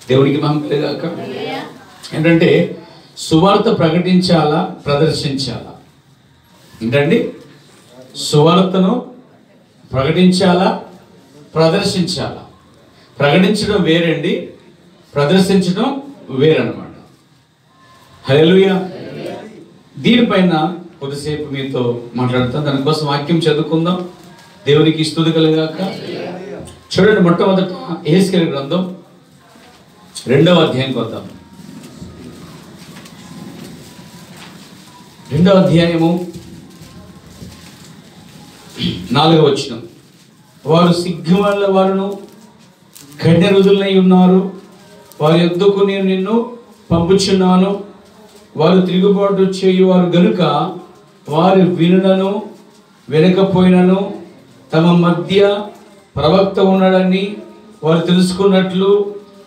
దేవునికి మహిమ కలుగాక. ఏంటంటే సువార్త ప్రకటించాలా, ప్రదర్శించాలా? ఏంటండి? సువార్తను ప్రకటించాలా, ప్రదర్శించాలా? ప్రకటించడం వేరండి, ప్రదర్శించడం వేరన్నమాట. హల్లెలూయా. దీనిపైన కొద్దిసేపు మీతో మాట్లాడతాం. దానికోసం వాక్యం చదువుకుందాం. దేవునికి స్తుతి కలుగాక. చూడండి, మొట్టమొదట యెహెజ్కేలు గ్రంథం 2వ అధ్యాయంకి వద్దాం. 2వ అధ్యాయము 4వ వచనం. వారు సిగ్గుమల్ల వారును కఠిన హృదయులై ఉన్నారు. వారి యొద్దకు నేను నిన్ను పంపుచున్నాను. వారు తిరుగుబాటు చేయువారు గనుక వారు వినునను వినకపోయినను తమ మధ్య ప్రవక్త ఉన్నాడని వారు తెలుసుకున్నట్లు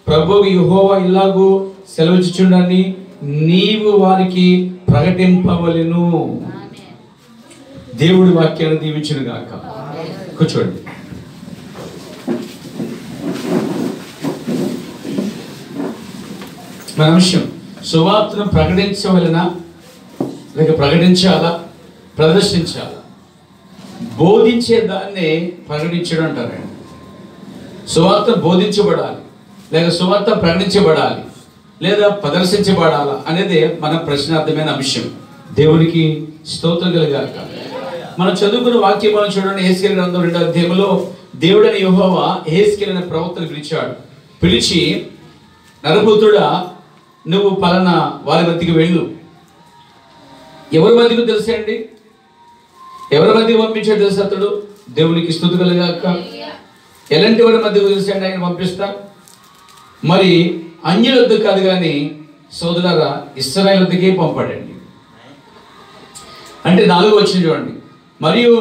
ప్రభువు యెహోవా ఇలాగూ సెలవిచ్చుచుండని నీవు వారికి ప్రకటింపవలెను. దేవుడి వాక్యాన్ని దీవించును గాక. కూర్చోండి. మన విషయం సువార్తను ప్రకటించవలనా, లేక ప్రకటించాలా, ప్రదర్శించాలా? బోధించే దాన్నే ప్రకటించడం అంటారండి. సువార్త బోధించబడాలి, లేక సువార్త ప్రకటించబడాలి, లేదా ప్రదర్శించబడాలా అనేది మన ప్రశ్నార్థమైన అంశం. దేవునికి స్తోత్రం కలుగాక. మనం చదువుకున్న వాక్యం మనం చూడండి. యెహెజ్కేలు గ్రంథం 2వ అధ్యాయంలో దేవుడైన యెహోవా యెహెజ్కేలు అనే ప్రవక్తను పిలిచాడు. పిలిచి, నరపుత్రుడా, నువ్వు పలానా వారి మధ్యకి వెళ్ళు. ఎవరి మధ్యకు తెలుసా అండి? ఎవరి మధ్యకి పంపించాడు తెలుసా అతడు? దేవునికి స్తుతి కలుగాక. ఎలాంటి వారి మధ్యకు తెలుసా అండి ఆయన పంపిస్తా? మరి అన్యుల వద్దకు కాదు, కానీ సోదరులారా ఇశ్రాయేలు వద్దకే పంపాడండి. అంటే 4వ వచనం చూడండి. మరియు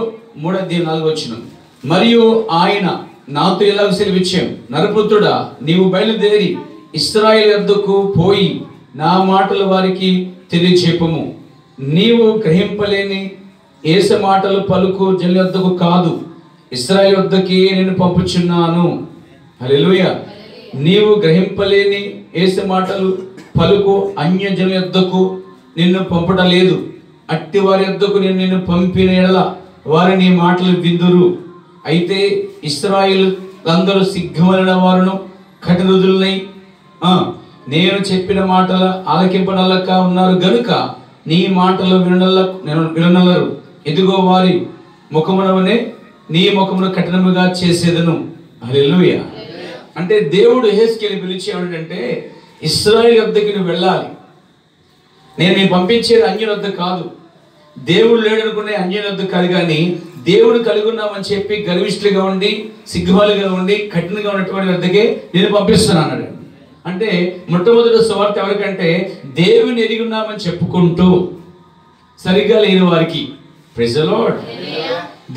3వ అధ్యాయం 4వ వచనం. మరియు ఆయన నాతో ఇలాగ సెలవిచ్చాను, నరపుత్రుడా, నీవు బయలుదేరి ఇశ్రాయేలు వద్దకు పోయి నా మాటలు వారికి తెలియజెప్పుము. నీవు గ్రహింపలేని ఏస మాటలు పలుకు జనుల వద్దకు కాదు, ఇశ్రాయేలు వద్దకే నేను పంపుచున్నాను. హల్లెలూయా. నీవు గ్రహింపలేని ఏస మాటలు పలుకు అన్య జనుల వద్దకు నిన్ను పంపడం లేదు. అట్టి వారి వద్దకు నేను నిన్ను పంపిన ఎడల వారు నీ మాటలు విందురు. అయితే ఇశ్రాయేలు అందరూ సిగ్గుమలిన వారును కఠిన హృదయులై నేను చెప్పిన మాటలు ఆలకింపనల్లక ఉన్నారు గనుక నీ మాటలు విననల్లరు. ఎదుగో వారి ముఖముననే నీ ముఖమును కఠినముగా చేసేదను. హల్లెలూయా. అంటే దేవుడు యెహెజ్కేలు పిలిచేవాడంటే ఇశ్రాయేలు వద్దకు నువ్వు వెళ్ళాలి. నేను పంపించేది అన్యుల వద్దకు కాదు, దేవుడు లేడనుకునే అన్యుల వద్దకు కాదు, కానీ దేవుడు కలిగి ఉన్నామని చెప్పి గర్విష్ఠులుగా ఉండి సిగ్గుమాలుగా ఉండి కఠినంగా ఉన్నటువంటి వద్దకే నేను పంపిస్తున్నాను అన్నాడు. అంటే మొట్టమొదటి సువార్త ఎవరికంటే దేవుని ఎరిగి ఉన్నామని చెప్పుకుంటూ సరిగ్గా లేని వారికి. Praise the lord.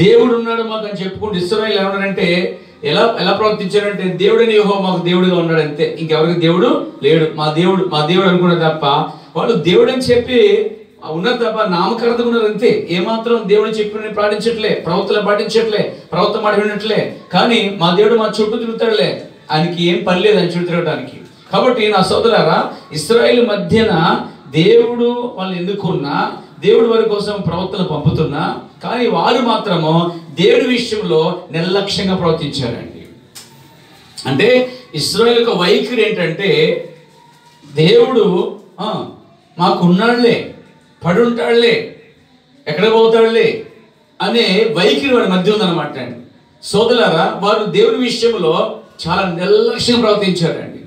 దేవుడు ఉన్నాడు మాకు అని చెప్పుకుంటూ ఇశ్రాయేలు ఏమన్నారంటే ఎలా ప్రవర్తించారంటే దేవుడని యెహోవా మాకు దేవుడుగా ఉన్నాడు అంతే, ఇంకెవరికి దేవుడు లేడు, మా దేవుడు అనుకున్న తప్ప వాళ్ళు దేవుడు అని చెప్పి ఉన్నారు తప్ప నామకరణంగా ఉన్నారు అంతే. ఏమాత్రం దేవుడు చెప్పిన పాటించట్లే, ప్రవక్తలు పాటించట్లే, ప్రవక్త మాట వినట్లే. కానీ మా దేవుడు మా చుట్టూ తిరుగుతాడులే, ఆయనకి ఏం పని లేదు ఆయన చుట్టూ తిరగడానికి. కాబట్టి నా సోదరులారా, ఇశ్రాయేలు మధ్యన దేవుడు వాళ్ళు ఎన్నుకున్నా, దేవుడు వారి కోసం ప్రవక్తలు పంపుతున్నా, కానీ వారు మాత్రము దేవుడి విషయంలో నిర్లక్ష్యంగా ప్రవర్తించారండి. అంటే ఇశ్రాయేలు యొక్క వైఖరి ఏంటంటే దేవుడు మాకు ఉన్నాడులే, పడుంటాడులే, ఎక్కడ పోతాడులే అనే వైఖరి వారి మధ్య ఉందన్నమాట అండి. సోదరులారా, వారు దేవుడి విషయంలో చాలా నిర్లక్ష్యంగా ప్రవర్తించారండి.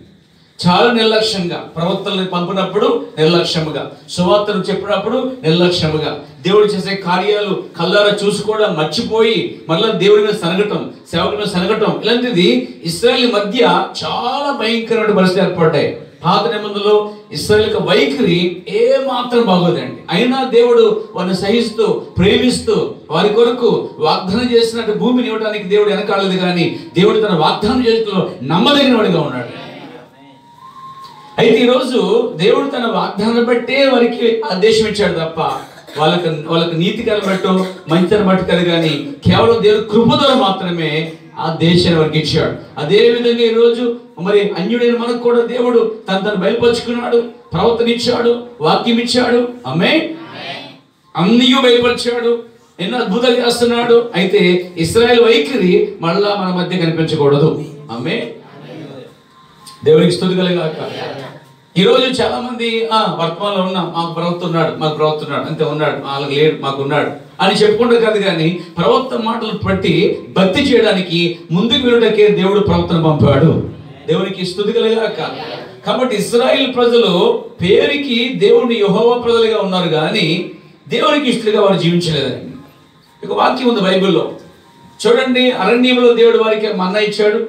చాలా నిర్లక్ష్యంగా ప్రవక్తలను పంపినప్పుడు నిర్లక్ష్యముగా, సువార్తను చెప్పినప్పుడు నిర్లక్ష్యముగా, దేవుడు చేసే కార్యాలు కళ్ళారా చూసుకోవడం మర్చిపోయి మళ్ళీ దేవుడి మీద సనగటం, సేవకుల మీద సనగటం, ఇలాంటిది ఇశ్రాయేలు మధ్య చాలా భయంకరమైన పరిస్థితులు ఏర్పడ్డాయి. పాత నిబంధనలో ఇశ్రాయేలు యొక్క వైఖరి ఏ మాత్రం బాగోదండి. అయినా దేవుడు వారిని సహిస్తూ ప్రేమిస్తూ వారి కొరకు వాగ్దానం చేసినట్టు భూమిని ఇవ్వడానికి దేవుడు వెనకాడలేదు, కానీ దేవుడు తన వాగ్దానం చేతిలో నమ్మదగిన వాడిగా ఉన్నాడు. అయితే ఈరోజు దేవుడు తన వాగ్దానం బట్టే వారికి ఆదేశం ఇచ్చాడు తప్ప వాళ్ళకి నీతికరం బట్టు మంచితనం బట్టు కాదు, కానీ కేవలం దేవుడు కృప ద్వారా మాత్రమే ఆ దేశాన్ని వారికి ఇచ్చాడు. అదే విధంగా ఈరోజు మరి అన్యుడైన మనకు కూడా దేవుడు తను బయలుపరుచుకున్నాడు, ప్రవర్తన ఇచ్చాడు, వాక్యం ఇచ్చాడు. ఆమేన్. అన్నీ బయలుపరిచాడు, ఎన్నో అద్భుతాలు చేస్తున్నాడు. అయితే ఇశ్రాయేలు వైఖరి మళ్ళా మన మధ్య కనిపించకూడదు. ఆమేన్. దేవునికి స్తుతి కలుగాక. ఈరోజు చాలా మంది వర్తమానంలో ఉన్నాం, మాకు ప్రవక్త ఉన్నాడు అంతే, ఉన్నాడు, వాళ్ళకి లేడు, మాకు ఉన్నాడు అని చెప్పుకుంటారు కాదు. కానీ ప్రవక్త మాటలు బట్టి భక్తి చేయడానికి ముందుకు వెళ్ళడానికే దేవుడు ప్రవక్తను పంపాడు. దేవునికి స్తుతి కలుగాక. కాబట్టి ఇశ్రాయేలు ప్రజలు పేరుకి దేవుని యెహోవా ప్రజలుగా ఉన్నారు, కానీ దేవునికి ఇష్టలుగా వారు జీవించలేదండి. ఇక వాక్యం ఉంది బైబిల్లో, చూడండి. అరణ్యంలో దేవుడు వారికి మన్నా ఇచ్చాడు,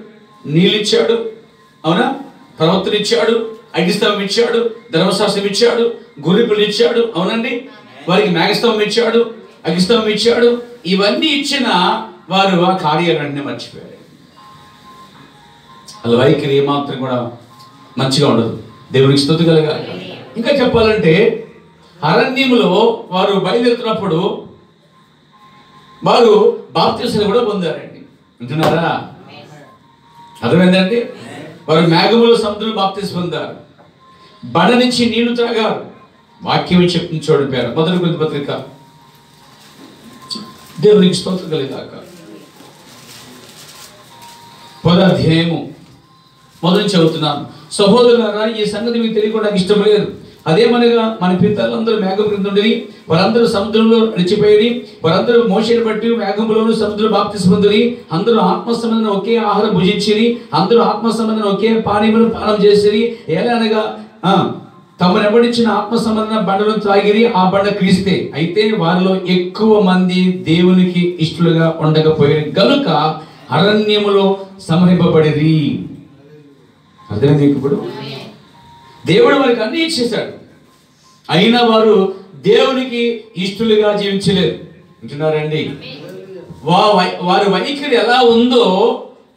నీళ్ళు ఇచ్చాడు, అవునా, ప్రవక్తను ఇచ్చాడు, అగ్నిస్తంభం ఇచ్చాడు, ధర్మశాస్త్రం ఇచ్చాడు, గొర్రెపిల్లను ఇచ్చాడు, అవునండి. వారికి మేఘస్తంభం ఇచ్చాడు, అగ్నిస్తంభం ఇచ్చాడు. ఇవన్నీ ఇచ్చిన వారు ఆ కార్యాలన్నీ మర్చిపోయారు. వాళ్ళ వైఖరి ఏమాత్రం కూడా మంచిగా ఉండదు. దేవునికి స్తుతి కలుగాక. ఇంకా చెప్పాలంటే అరణ్యంలో వారు బయలుదేరుతున్నప్పుడు వారు బాప్తిస్మం కూడా పొందారండి. వింటున్నారా? అర్థమైందండి. వారు మేఘములో సముద్రంలో బాప్తిస్మం పొందారు, బండ నుంచి నీళ్లు త్రాగారు. వాక్యం చెప్తుంది చూడండి, పేరు 1 కొరింథీ పత్రిక. దేవునికి స్తోత్రం కలుగాక. 10వ అధ్యాయము మొదలు చదువుతున్నాను. సహోదరులారా, ఈ సంగతి మీకు తెలియకుండా ఇష్టం లేదు. అదేమనగా మన పితరులందరూ మేఘం క్రింద ఉండేది, వారందరూ సముద్రంలో నడిచిపోయేది, వారందరూ మోషేని బట్టి మేఘంలోను సముద్రంలో బాప్తిస్మం పొందిరి, అందరూ ఆత్మ సంబంధమైన ఒకే ఆహారం భుజించిరి, అందరూ ఆత్మ సంబంధమైన ఒకే పానీయమును పానం చేసిరి. ఎలా అనగా తమను వెంబడించిన ఆత్మ సంబంధమైన బండలను త్రాగిరి, ఆ బండ క్రీస్తే. అయితే వారిలో ఎక్కువ మంది దేవునికి ఇష్టలుగా ఉండకపోయారు గనుక అరణ్యములో సంహరింపబడిరి. అర్థమైంది? ఇప్పుడు దేవుడు వారికి అన్ని ఇచ్చేశాడు, అయినా వారు దేవునికి ఇష్టలుగా జీవించలేరు. వింటున్నారండి? వారి వైఖరి ఎలా ఉందో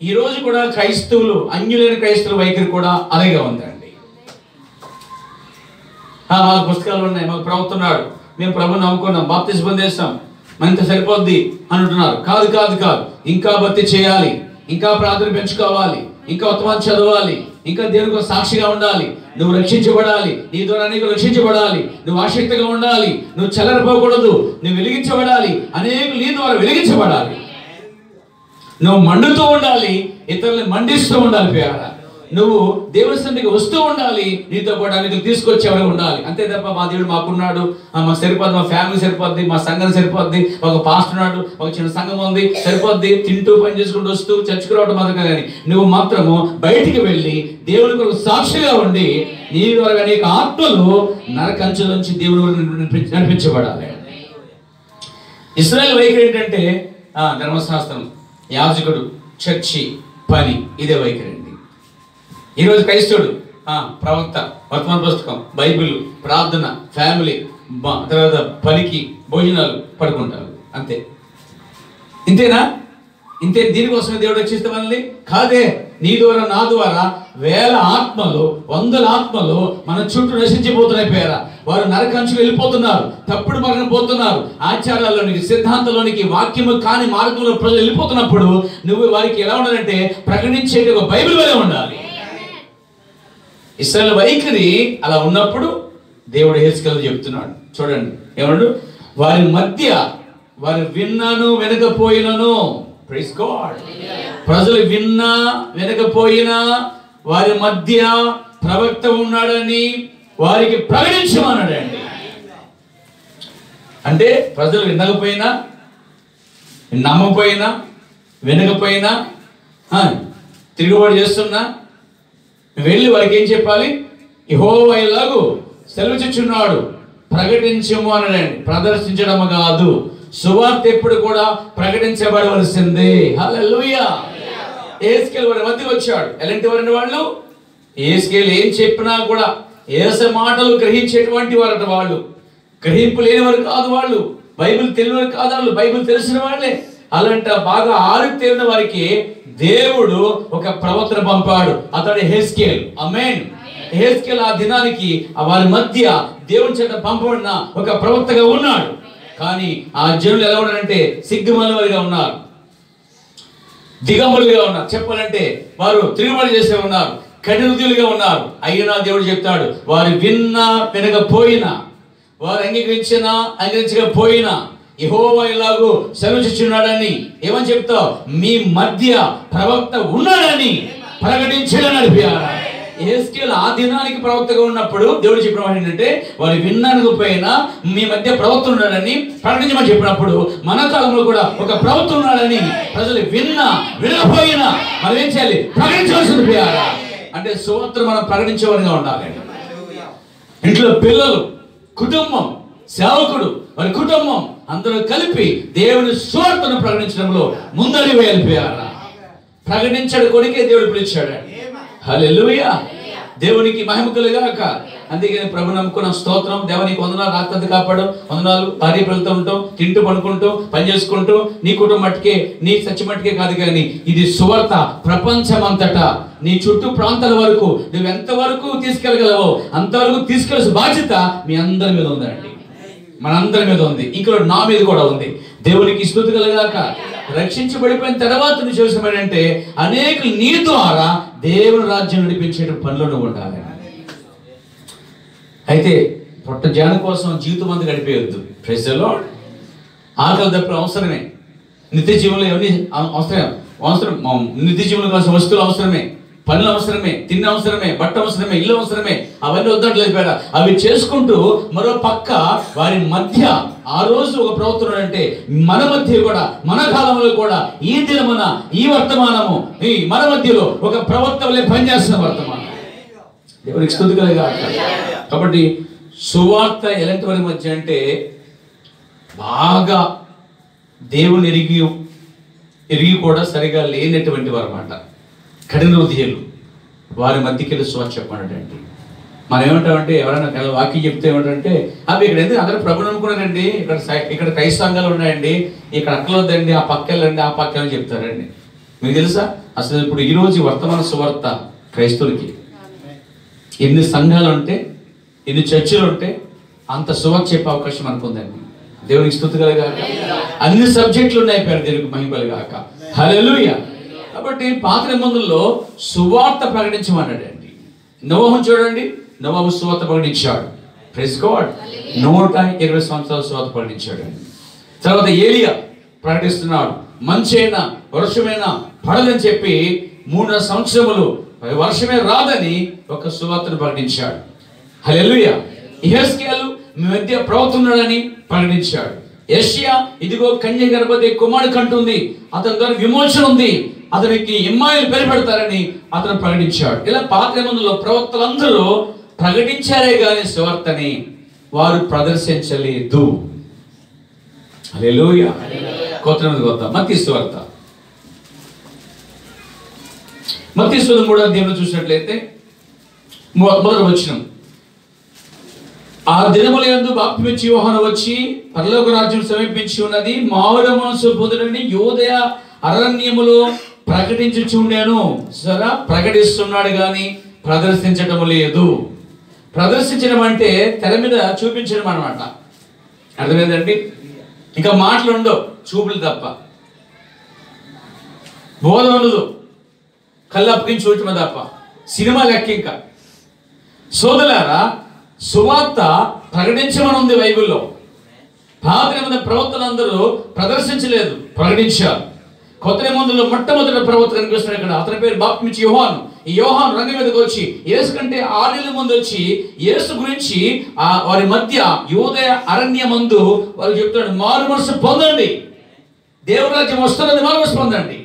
ఈ రోజు కూడా క్రైస్తవులు, అన్యులైన క్రైస్తవుల వైఖరి కూడా అలాగే ఉందండి. మాకు పుస్తకాలు ఉన్నాయి, మాకు ప్రవక్త ఉన్నాడు, మేము ప్రభుని నమ్ముకున్నాం, బాప్తిస్మం పొందేస్తాం, మనతో సరిపోద్ది అంటున్నారు. కాదు కాదు కాదు, ఇంకా భక్తి చేయాలి, ఇంకా ప్రార్థన పెంచుకోవాలి, ఇంకా ఉత్తమాలు చదవాలి, ఇంకా దేవునికి సాక్షిగా ఉండాలి, నువ్వు రక్షించబడాలి, నీ ద్వారా నీకు రక్షించబడాలి, నువ్వు ఆసక్తిగా ఉండాలి, నువ్వు చెలరిపోకూడదు, నువ్వు వెలిగించబడాలి, అనేకులు నీ ద్వారా వెలిగించబడాలి, నువ్వు మండుతూ ఉండాలి, ఇతరులను మండిస్తూ ఉండాలి. పేర నువ్వు దేవుని సన్నిధికి వస్తూ ఉండాలి, నీతో పాటు నీకు తీసుకొచ్చేవాడు ఉండాలి. అంతే తప్ప మా దేవుడు మాకున్నాడు, మాకు సరిపోద్ది, మా ఫ్యామిలీ సరిపోద్ది, మా సంఘం సరిపోద్ది, ఒక పాస్టర్ ఉన్నాడు, ఒక చిన్న సంఘం ఉంది, సరిపోద్ది, తింటూ పని చేసుకుంటూ వస్తూ చర్చకు రావడం మాత్రం కానీ నువ్వు మాత్రము బయటికి వెళ్ళి దేవుని కొరకు సాక్షిగా ఉండి నీ ద్వారా అనేక ఆత్మలు నరకంచె నుంచి దేవుని నడిపించబడాలి. ఇశ్రాయేలు వైఖరి ఏంటంటే ధర్మశాస్త్రం, యాజకుడు, చర్చి, పని, ఇదే వైఖరి అండి. ఈరోజు క్రైస్తవుడు ప్రవక్త, వర్తమాన పుస్తకం, బైబిల్, ప్రార్థన, ఫ్యామిలీ, తర్వాత పనికి, భోజనాలు, పడుకుంటారు. అంతే. ఇంతేనా? ఇంతే. దీనికోసమే దేవుడు రక్షిస్తే మనల్ని? కాదే. నీ ద్వారా, నా ద్వారా వేల ఆత్మలు, వందల ఆత్మలు మన చుట్టూ నశించిపోతున్నాయి. పేర వారు నరకంచుకు వెళ్ళిపోతున్నారు, తప్పుడు మార్గం పోతున్నారు, ఆచారాల్లోనికి, సిద్ధాంతంలోనికి, వాక్యము కాని మార్గంలో ప్రజలు వెళ్ళిపోతున్నప్పుడు నువ్వు వారికి ఎలా ఉండాలంటే ప్రకటించే ఒక బైబిల్ వలె ఉండాలి. ఇశ్రాయేలు వైఖరి అలా ఉన్నప్పుడు దేవుడు హెచ్కేలు చెప్తున్నాడు చూడండి, ఏమన్నాడు? వారి మధ్య వారు విన్నాను వినకపోయినను, ప్రైజ్ గాడ్, ప్రజలు విన్నా వినకపోయినా వారి మధ్య ప్రవక్త ఉన్నాడని వారికి ప్రకటించమన్నాడండి. అంటే ప్రజలు వినకపోయినా, నమ్మకపోయినా, వినకపోయినా, తిరుగుబాటు చేస్తున్నా వెళ్ళి వారికి ఏం చెప్పాలి? యెహోవా ఇలాగు సెలవిచ్చుచున్నాడు, ప్రకటించము అన్నాడండి. ప్రదర్శించడం కాదు, సువార్త ఎప్పుడు కూడా ప్రకటించబడవలసిందే. హల్లెలూయా. యెహెజ్కేలు వారి మధ్యకి వచ్చాడు. ఎలాంటి వారండి వాళ్ళు? యెహెజ్కేలు ఏం చెప్పినా కూడా యేసు మాటలు గ్రహించేటువంటి వారట వాళ్ళు. గ్రహింపు లేని వారు కాదు వాళ్ళు, బైబిల్ తెలియని కాదు వాళ్ళు, బైబిల్ తెలిసిన వాళ్ళే. అలాంటి బాగా ఆరితేరిన వారికి దేవుడు ఒక ప్రవక్తను పంపాడు, అతడు యెహెజ్కేలు. ఆమేన్. యెహెజ్కేలు ఆ దినానికి వారి మధ్య దేవుని చేత పంపబడిన ఒక ప్రవక్తగా ఉన్నాడు. కానీ ఆ జనులు ఎలా ఉన్నారంటే సిగ్గుమాలిన వారిగా ఉన్నారు. దిగంబరులుగా ఉన్నారు. చెప్పాలంటే వారు తిరుగుబాటు చేసే ఉన్నారు, కఠినృతులుగా ఉన్నారు. అయినా దేవుడు చెప్తాడు, వారు విన్నా వినకపోయినా, వారు అంగీకరించకపోయినా యెహోవా ఇలాగూ సెలవిస్తున్నాడని ఏమని చెప్తావు? మీ మధ్య ప్రవక్త ఉన్నాడని ప్రకటించాడని నడిపారా. యెహెజ్కేలు ఆ దినానికి ప్రవక్తగా ఉన్నప్పుడు దేవుడు చెప్పిన మాట ఏంటంటే, వారు వినకపోయినా మీ మధ్య ప్రవక్త ఉన్నాడని ప్రకటించమని చెప్పినప్పుడు మన కాలంలో కూడా ఒక ప్రవక్త ఉన్నాడని ప్రజలు వినకపోయినా మనం ఏం చేయాలి? ప్రకటించవలసింది ప్రియారా. అంటే సువార్త మనం ప్రకటించేవారిగా ఉండాలి. ఇంట్లో పిల్లలు, కుటుంబం, సేవకుడు, వారి కుటుంబం అందరూ కలిపి దేవుని సువార్తను ప్రకటించడంలో ముందడి వేయాలి. ప్రకటించాడు కొడుకే దేవుడు పిలిచాడు. హల్లెలూయా, దేవునికి మహిమ కలుగాక. అందుకని ప్రభు నమ్ముకున్న స్తోత్రం. దేవునికి వందనాలు, రాత్రి కాపాడు, వందనాలు. భార్య పిల్లలతో ఉంటాం, తింటూ పడుకుంటూ పని చేసుకుంటూ, నీ కుటుంబం మట్టుకే, నీ సత్య మట్టుకే కాదు, కానీ ఇది సువార్త ప్రపంచమంతటా నీ చుట్టూ ప్రాంతాల వరకు నువ్వు ఎంతవరకు తీసుకెళ్ళగలవో అంతవరకు తీసుకెళ్ళాల్సిన బాధ్యత మీ అందరి మీద ఉందండి, మనందరి మీద ఉంది, ఇంకా నా మీద కూడా ఉంది. దేవునికి స్తుతి కలుగాక. రక్షించబడిపోయిన తర్వాత నువ్వు చేసిన అంటే అనేకులు నీ ద్వారా దేవుని రాజ్యం నడిపించే పనిలో ఉండాలి. అయితే పొట్ట జాన కోసం జీవితం అంతా గడిపేయొద్దు. Praise the lord. ఆకలి దప్పులు అవసరమే, నిత్య జీవనంలో ఎవరిని అవసరం, నిత్య జీవనం కోసం వస్తువులు అవసరమే, పనులు అవసరమే, తిన్న అవసరమే, బట్ట అవసరమే, ఇల్లు అవసరమే. అవన్నీ వద్దట్లేదు పేద. అవి చేసుకుంటూ మరో పక్క వారి మధ్య ఆ రోజు ఒక ప్రవర్తన అంటే మన మధ్య కూడా, మన కాలంలో కూడా, ఈ దినమున, ఈ వర్తమానము, ఈ మన మధ్యలో ఒక ప్రవర్తనలే పనిచేస్తున్న వర్తమానం. దేవునికి స్తుతి కలుగాక. కాబట్టి సువార్త ఎలాంటి వారి మధ్య అంటే బాగా దేవుని ఎరిగి కూడా సరిగా లేనటువంటి వారు అన్నమాట. కఠిన హృదయులు, వారి మధ్యకి వెళ్ళి సువార్త చెప్పాడండి. మనం ఏమంటామంటే, ఎవరైనా వాక్యం చెప్తే ఏమంటారంటే, అవి ఇక్కడ ఎందుకు అందరూ ప్రభుని అనుకున్నారండి, ఇక్కడ క్రైస్తవ సంఘాలు ఉన్నాయండి, ఇక్కడ అక్కలొద్దండి, ఆ పక్క వెళ్ళండి, ఆ పక్క వెళ్ళని చెప్తారండి. మీకు తెలుసా అసలు ఇప్పుడు ఈరోజు వర్తమాన సువార్త క్రైస్తవులకి ఎన్ని సంఘాలు ఉంటే, ఎన్ని చర్చిలు ఉంటే అంత సువార్త చెప్పే అవకాశం అనుకుందండి. దేవునికి స్తుతి కలుగాక. అన్ని సబ్జెక్టులు ఉన్నాయి, పేరు దేవునికి మహిమ కలుగాక. హల్లెలూయా. కాబట్టి పాత నిబంధనలో సువార్త ప్రకటించమన్నాడండి. నోవహును చూడండి, నోవహు సువార్త ప్రకటించాడు. Praise God. 120 సంవత్సరాలు సువార్త ప్రకటించాడు. తర్వాత ఏలియా ప్రకటిస్తున్నాడు, మంచైనా వర్షమైనా పడదని చెప్పి 3 సంవత్సరములు వర్షమే రాదని ఒక సువార్తను ప్రకటించాడు. హల్లెలూయా. యెహెజ్కేలు మీ మధ్య ప్రవక్త ఉన్నాడని ప్రకటించాడు. యెషయా ఇదిగో కన్య గర్భవతి కుమారుడు కంటుంది, అతని ద్వారా విమోచన ఉంది, అతనికి ఇమ్మాయిలు పేరు పెడతారని అతను ప్రకటించాడు. ఇలా పాత నిబంధనలో ప్రవక్తలందరూ ప్రకటించారే కానీ సువార్తని వారు ప్రదర్శించలేదు. హల్లెలూయా. కొత్త నిబంధన మత్తయి సువార్త, మత్తయి సువార్త 3వ అధ్యాయంలో చూసినట్లయితే మొదటి వచనం, ఆ దినములందు బాప్తిమిచ్చు యోహాను వచ్చి పరలోక రాజ్యం సమీపించి ఉన్నది, మారు మనసు పొందుడని యూదయ అరణ్యములో ప్రకటించుచుండెను. సరే, ప్రకటిస్తున్నాడు కానీ ప్రదర్శించడం లేదు. ప్రదర్శించడం అంటే తెర మీద చూపించడం అన్నమాట. అర్థమైందండి? ఇంకా మాటలు ఉండవు, చూపులు తప్ప. బోధ ఉండదు, కళ్ళు అప్పగించి చూడటమే తప్ప. సినిమా లెక్క. ఇంకా సోదరులారా, సువార్త ప్రకటించమని ఉంది బైబిల్లో. పాత నిబంధన ప్రవక్తలందరూ ప్రదర్శించలేదు, ప్రకటించారు. కొత్త నిబంధనలో మొట్టమొదటి ప్రవక్త కనిపిస్తున్నాడు ఇక్కడ. అతని పేరు బాప్తిమిచ్చు యోహాను. ఈ యోహాను రంగం మీదకి వచ్చి యేసు కంటే 6 నెలల ముందు వచ్చి యేసు గురించి వారి మధ్య యూదయ అరణ్యమందు వాళ్ళు చెప్తాడు, మారు మనసు పొందండి, దేవుని రాజ్యం వస్తున్నది, మారు మనసు పొందండి.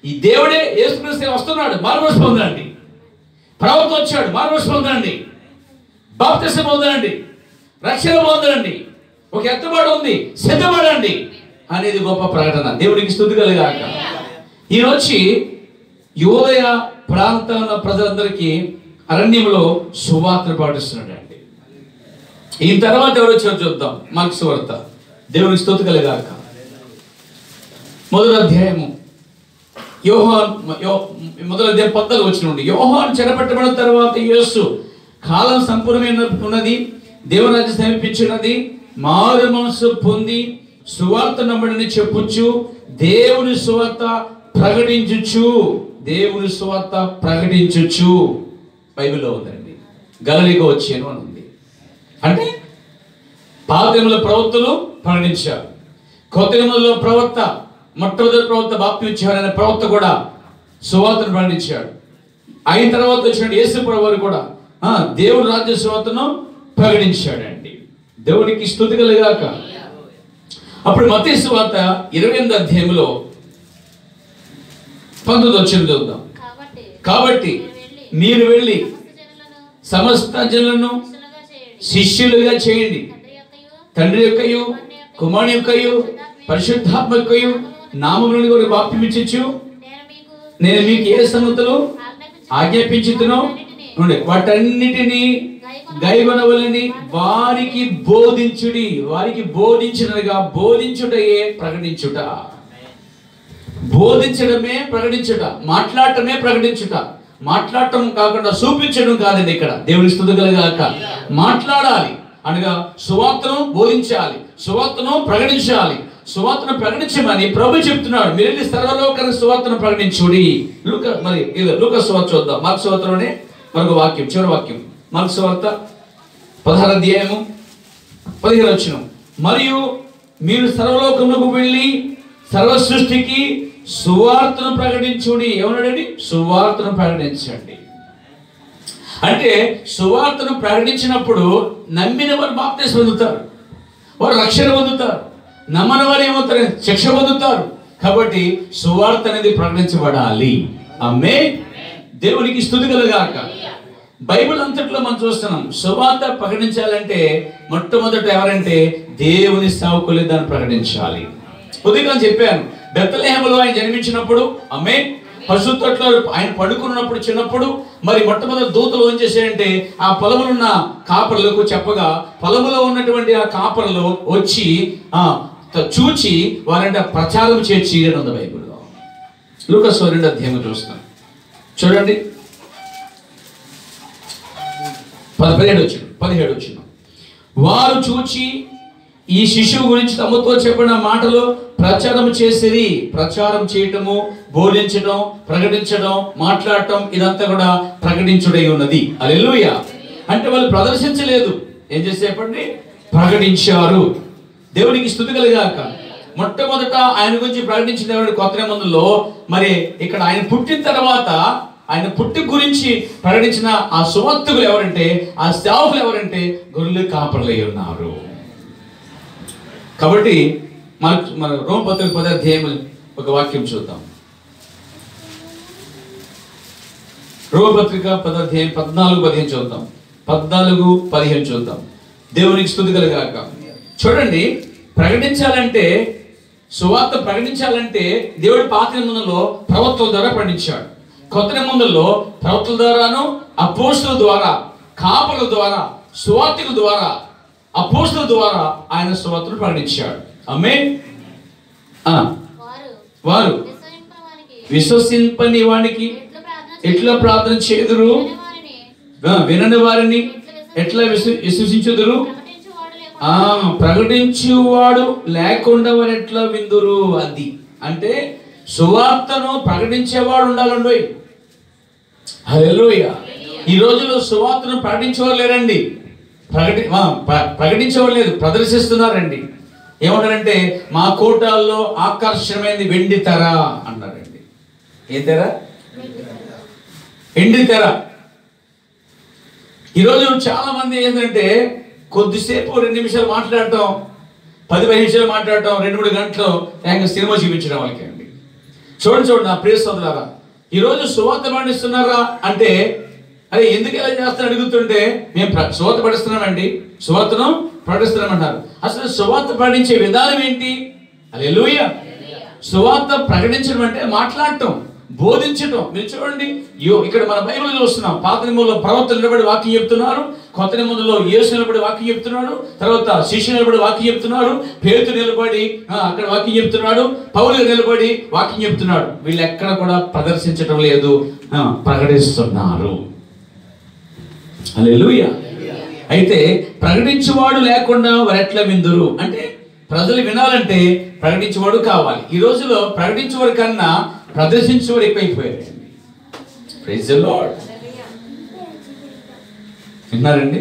ఈ దేవుడే యేసుక్రీస్తు వస్తున్నాడు, మారు మనసు పొందండి. ప్రవక్త వచ్చాడు, మారు మనసు పొందండి. బాప్తిసం పొందండి, రక్షణ పొందండి, ఒక ఎత్తబడి ఉంది, సిద్ధపడండి అనేది గొప్ప ప్రకటన. దేవునికి స్తుతి కలుగాక. ఈరోజు యూదయ ప్రాంతంలో ప్రజలందరికీ అరణ్యంలో సువార్తను పాటిస్తున్నాడు అండి. ఈ తర్వాత ఎవరు వచ్చారో చూద్దాం. మార్కు సువార్త. దేవునికి స్తుతి కలుగాక. మొదటి అధ్యాయము మొదటి అధ్యాయం 14 వచనం నుండి, యోహాను చెరపట్టబడిన తర్వాత యేసు కాలం సంపూర్ణమైన ఉన్నది, దేవుని రాజ్యం సమీపించినది, మారు మనసు పొంది సువార్త నమ్మడని చెప్పుచ్చు దేవుని సువార్త ప్రకటించుచు, దేవుని సువార్త ప్రకటించుచు బైబిల్లో ఉందండి. గలిలయకు వచ్చాను అని ఉంది. అంటే పాత నిబంధనల ప్రవక్తలు ప్రకటించారు, కొత్త నిబంధనలో ప్రవక్త, మొట్టమొదటి ప్రవక్త బాప్తిస్మం అనే ప్రవక్త కూడా సువార్తను ప్రకటించాడు. అయిన తర్వాత వచ్చిన యేసుప్రభువు వారు కూడా దేవుని రాజ్య సువార్తను ప్రకటించాడండి. దేవునికి స్తుతి కలుగాక. అప్పుడు మత్తయి సువార్త 28వ అధ్యాయంలో 19వ వచనం చదువుదాం. కాబట్టి మీరు వెళ్ళి సమస్త జనులను శిష్యులుగా చేయండి, తండ్రి యొక్కయు కుమారుని యొక్కయు పరిశుద్ధాత్మ యొక్కయు నామములను కూడా బాప్తిమిచ్చు నేను మీకు ఏ సంగతులు ఆజ్ఞాపించుతునో వాటన్నిటినీ గైకొనవలెని వారికి బోధించుడి. వారికి బోధించినగా, బోధించుటయే ప్రకటించుట. బోధించడమే ప్రకటించుట, మాట్లాడటమే ప్రకటించుట. మాట్లాడటం కాకుండా చూపించడం కాదండి ఇక్కడ. దేవుని స్తుతి కలుగాక. మాట్లాడాలి అనగా సువార్తను బోధించాలి, సువార్తను ప్రకటించాలి. సువార్తను ప్రకటించమని ప్రభు చెప్తున్నాడు. మీరు వెళ్ళి సర్వలోకానికి సువార్తను ప్రకటించుడి. లూకా సువార్త చూద్దాం. మార్కు సువార్తలోనే మరొక వాక్యం, చివరి వాక్యం. మార్కు సువార్త 16వ అధ్యాయము 15వ వచనం. మరియు మీరు సర్వలోకములకు వెళ్ళి సర్వ సృష్టికి సువార్తను ప్రకటించుడి. ఏమన్నాడండి? సువార్తను ప్రకటించండి. అంటే సువార్తను ప్రకటించినప్పుడు నమ్మిన వారు బాప్తిస్మం పొందుతారు, వారు రక్షణ పొందుతారు. నమ్మని వారు ఏమవుతారు? శిక్ష పొందుతారు. కాబట్టి సువార్త అనేది ప్రకటించబడాలి. ఆమేన్. దేవునికి స్తుతి కలుగాక. బైబిల్ అంతట్లో మనం చూస్తున్నాం, సువార్త ప్రకటించాలంటే మొట్టమొదట ఎవరంటే దేవుని సేవకులే దాన్ని ప్రకటించాలి. ఉదయం చెప్పాను, బెత్లెహేములో ఆయన జన్మించినప్పుడు, ఆమేన్, పశుత్వట్లో ఆయన పడుకున్నప్పుడు చిన్నప్పుడు మరి మొట్టమొదటి దూతలు ఏం చేశాయంటే ఆ పొలములో ఉన్న కాపరులకు చెప్పగా పొలములో ఉన్నటువంటి ఆ కాపరులు వచ్చి చూచి వారంటే ప్రచారం చేర్చి ఉంది బైబిల్లో. లూకా 2వ అధ్యాయం చూస్తాం, చూడండి. 17 వచ్చిన వారు చూచి ఈ శిశువు గురించి తమతో చెప్పిన మాటలు ప్రచారం చేసేది. ప్రచారం చేయటము, బోధించడం, ప్రకటించడం, మాట్లాడటం, ఇదంతా కూడా ప్రకటించుడై ఉన్నది. హల్లెలూయా. అంటే వాళ్ళు ప్రదర్శించలేదు, ఏం చేసేపండి? ప్రకటించారు. దేవునికి స్తుతి కలుగాక. మొట్టమొదట ఆయన గురించి ప్రకటించిన కొత్త నిబంధనలో మరి ఇక్కడ ఆయన పుట్టిన తర్వాత ఆయన పుట్టి గురించి ప్రకటించిన ఆ సువార్తకులు ఎవరంటే, ఆ సేవకులు ఎవరంటే గొర్రెలు కాపరులై ఉన్నారు. కాబట్టి మన రోమపత్రిక 10వ అధ్యాయం ఒక వాక్యం చూద్దాం. రోమపత్రిక 10వ అధ్యాయం 14-15 చూద్దాం. 14-15 చూద్దాం. దేవునికి స్తుతి కలుగాక. చూడండి, ప్రకటించాలంటే, సువార్త ప్రకటించాలంటే దేవుడి పాత నిబంధనలో ప్రవక్తల ద్వారా ప్రకటించాడు. కొత్త నిబంధనలో ప్రవక్తల ద్వారాను, అపోస్తలుల ద్వారా, కాపరుల ద్వారా, సువార్తికుల ద్వారా, అపోస్తలుల ద్వారా ఆయన సువార్తను ప్రకటించాడు. ఆమేన్. వారు విశ్వసింపని వానికి ఎట్లా ప్రార్థన చేదురు, వినని వారిని ఎట్లా విశ్వసించుదురు, ప్రకటించువాడు లేకుండా వారు ఎట్లా విందురు. అది అంటే సువార్తను ప్రకటించేవాడు ఉండాలండి. హల్లెలూయా. ఈ రోజుల్లో సువార్తను ప్రకటించేవారు లేరండి, ప్రకటించేవారు లేదు, ప్రదర్శిస్తున్నారండి. ఏమంటారంటే మా కోటాల్లో ఆకర్షణమైనది వెండి తెర అన్నారండి. ఏ తెర? వెండి తెర. ఈరోజు చాలా మంది ఏంటంటే కొద్దిసేపు 2 నిమిషాలు మాట్లాడటం, 10-15 నిమిషాలు మాట్లాడటం, 2-3 గంటలు సినిమా చూపించడం వాళ్ళకి అండి. చూడండి నా ప్రియ సోదరులారా, ఈరోజు సువార్త పండిస్తున్నారా అంటే అరే ఎందుకు ఇలా చేస్తారని అడుగుతుంటే మేము సువార్త పడిస్తున్నామండి, సువార్తను ప్రకటిస్తున్నామంటారు. అసలు సువార్త ప్రకటించే విధానం ఏంటి? హల్లెలూయా. సువార్త ప్రకటించడం అంటే మాట్లాడటం, బోధించటం. మీరు చూడండి, ఇక్కడ మన బైబిల్ చూస్తున్నాం. పాత నిబంధనలో ప్రవక్తలు నిలబడి వాక్యం చెప్తున్నారు, కొత్త నిబంధనలో యేసు నిలబడి వాక్యం చెప్తున్నాడు, తర్వాత శిష్యులు నిలబడి వాక్యం చెప్తున్నాడు, పేతురు నిలబడి అక్కడ వాక్యం చెప్తున్నాడు, పౌలు నిలబడి వాక్యం చెప్తున్నాడు. వీళ్ళు ఎక్కడ కూడా ప్రదర్శించడం లేదు, ప్రకటిస్తున్నారు. హల్లెలూయా. అయితే ప్రకటించేవాడు లేకుండా వారు ఎట్లా విందురు అంటే ప్రజలు వినాలంటే ప్రకటించేవాడు కావాలి. ఈ రోజులో ప్రకటించేవాడి కన్నా ప్రదర్శించేవారు ఎక్కువైపోయారండి. Praise the Lord. విన్నారండి?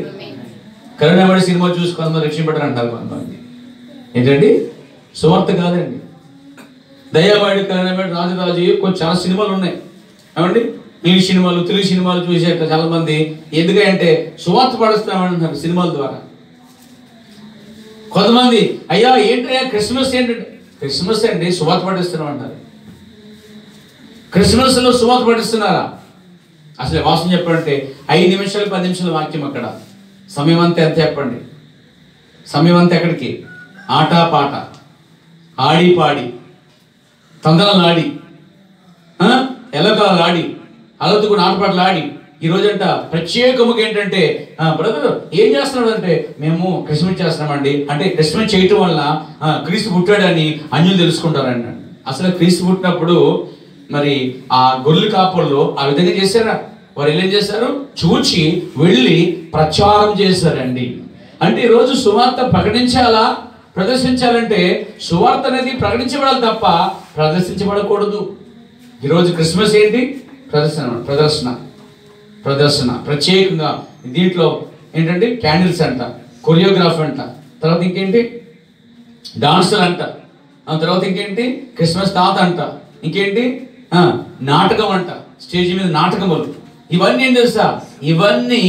కరుణామణి సినిమా చూసి కొంతమంది రక్షింపడ్డారు అంటారు కొంతమంది. ఏంటండి? సువార్త కాదండి. దయావాడి, కరుణామణి, రాజరాజు కొంచెం చాలా సినిమాలు ఉన్నాయి ఏమండి. ఇంగ్లీష్ సినిమాలు, తెలుగు సినిమాలు చూసాక చాలా మంది ఎందుకంటే సువార్త పడుస్తామంటున్నారు సినిమాల ద్వారా. కొంతమంది అయ్యా ఏంటయ్యా క్రిస్మస్ ఏంటంటే, క్రిస్మస్ అండి సువార్త పడిస్తున్నాం అంటారు. క్రిస్మస్లో సువార్త పడిస్తున్నారా? అసలు వాసన చెప్పంటే 5 నిమిషాలు 10 నిమిషాల వాక్యం అక్కడ. సమయం అంతా ఎంత చెప్పండి? సమయం అంతా ఎక్కడికి? ఆట పాట, ఆడి పాడి, తందనాలు ఆడి, ఎలకాలు ఆడి, అలతుకుని ఆటపాటలు ఆడి. ఈ రోజంట ప్రత్యేకముగా ఏంటంటే బ్రదర్ ఏం చేస్తున్నాడు అంటే మేము క్రిస్మస్ చేస్తున్నామండి. అంటే క్రిస్మస్ చేయటం వల్ల క్రీస్తు పుట్టాడని అన్యులు తెలుసుకుంటారండి. అసలు క్రీస్తు పుట్టినప్పుడు మరి ఆ గొర్రెలు కాపర్లు ఆ విధంగా చేశారా? వారు ఏం చేశారు? చూచి వెళ్ళి ప్రచారం చేశారండి. అంటే ఈరోజు సువార్త ప్రకటించాలా, ప్రదర్శించాలంటే సువార్త అనేది ప్రకటించబడాలి తప్ప ప్రదర్శించబడకూడదు. ఈరోజు క్రిస్మస్ ఏంటి? ప్రదర్శన ప్రత్యేకంగా దీంట్లో ఏంటంటే క్యాండిల్స్ అంట, కొరియోగ్రాఫ్ అంట, తర్వాత ఇంకేంటి డాన్సులు అంట, తర్వాత ఇంకేంటి క్రిస్మస్ తాత అంట, ఇంకేంటి నాటకం అంట, స్టేజ్ మీద నాటకములు. ఇవన్నీ ఏం తెలుసా? ఇవన్నీ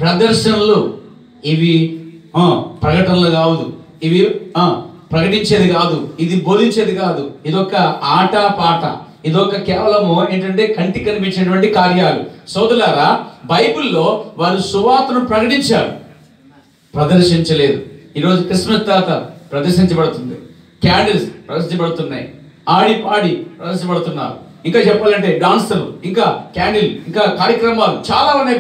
ప్రదర్శనలు. ఇవి ప్రకటనలు కాదు, ఇవి ప్రకటించేది కాదు, ఇది బోధించేది కాదు. ఇదొక ఆట పాట, ఇదొక కేవలము ఏంటంటే కంటికి కనిపించేటువంటి కార్యాలు. సోదరులారా, బైబిల్లో వారు సువార్తను ప్రకటించారు, ప్రదర్శించలేదు. ఈరోజు క్రిస్మస్ తాత ప్రదర్శించబడుతుంది, క్యాండిల్స్ ప్రదర్శించబడుతున్నాయి, ఆడి పాడి ప్రదర్శించబడుతున్నారు. ఇంకా చెప్పాలంటే డాన్సులు, ఇంకా క్యాండిల్, ఇంకా కార్యక్రమాలు చాలా ఉన్నాయి.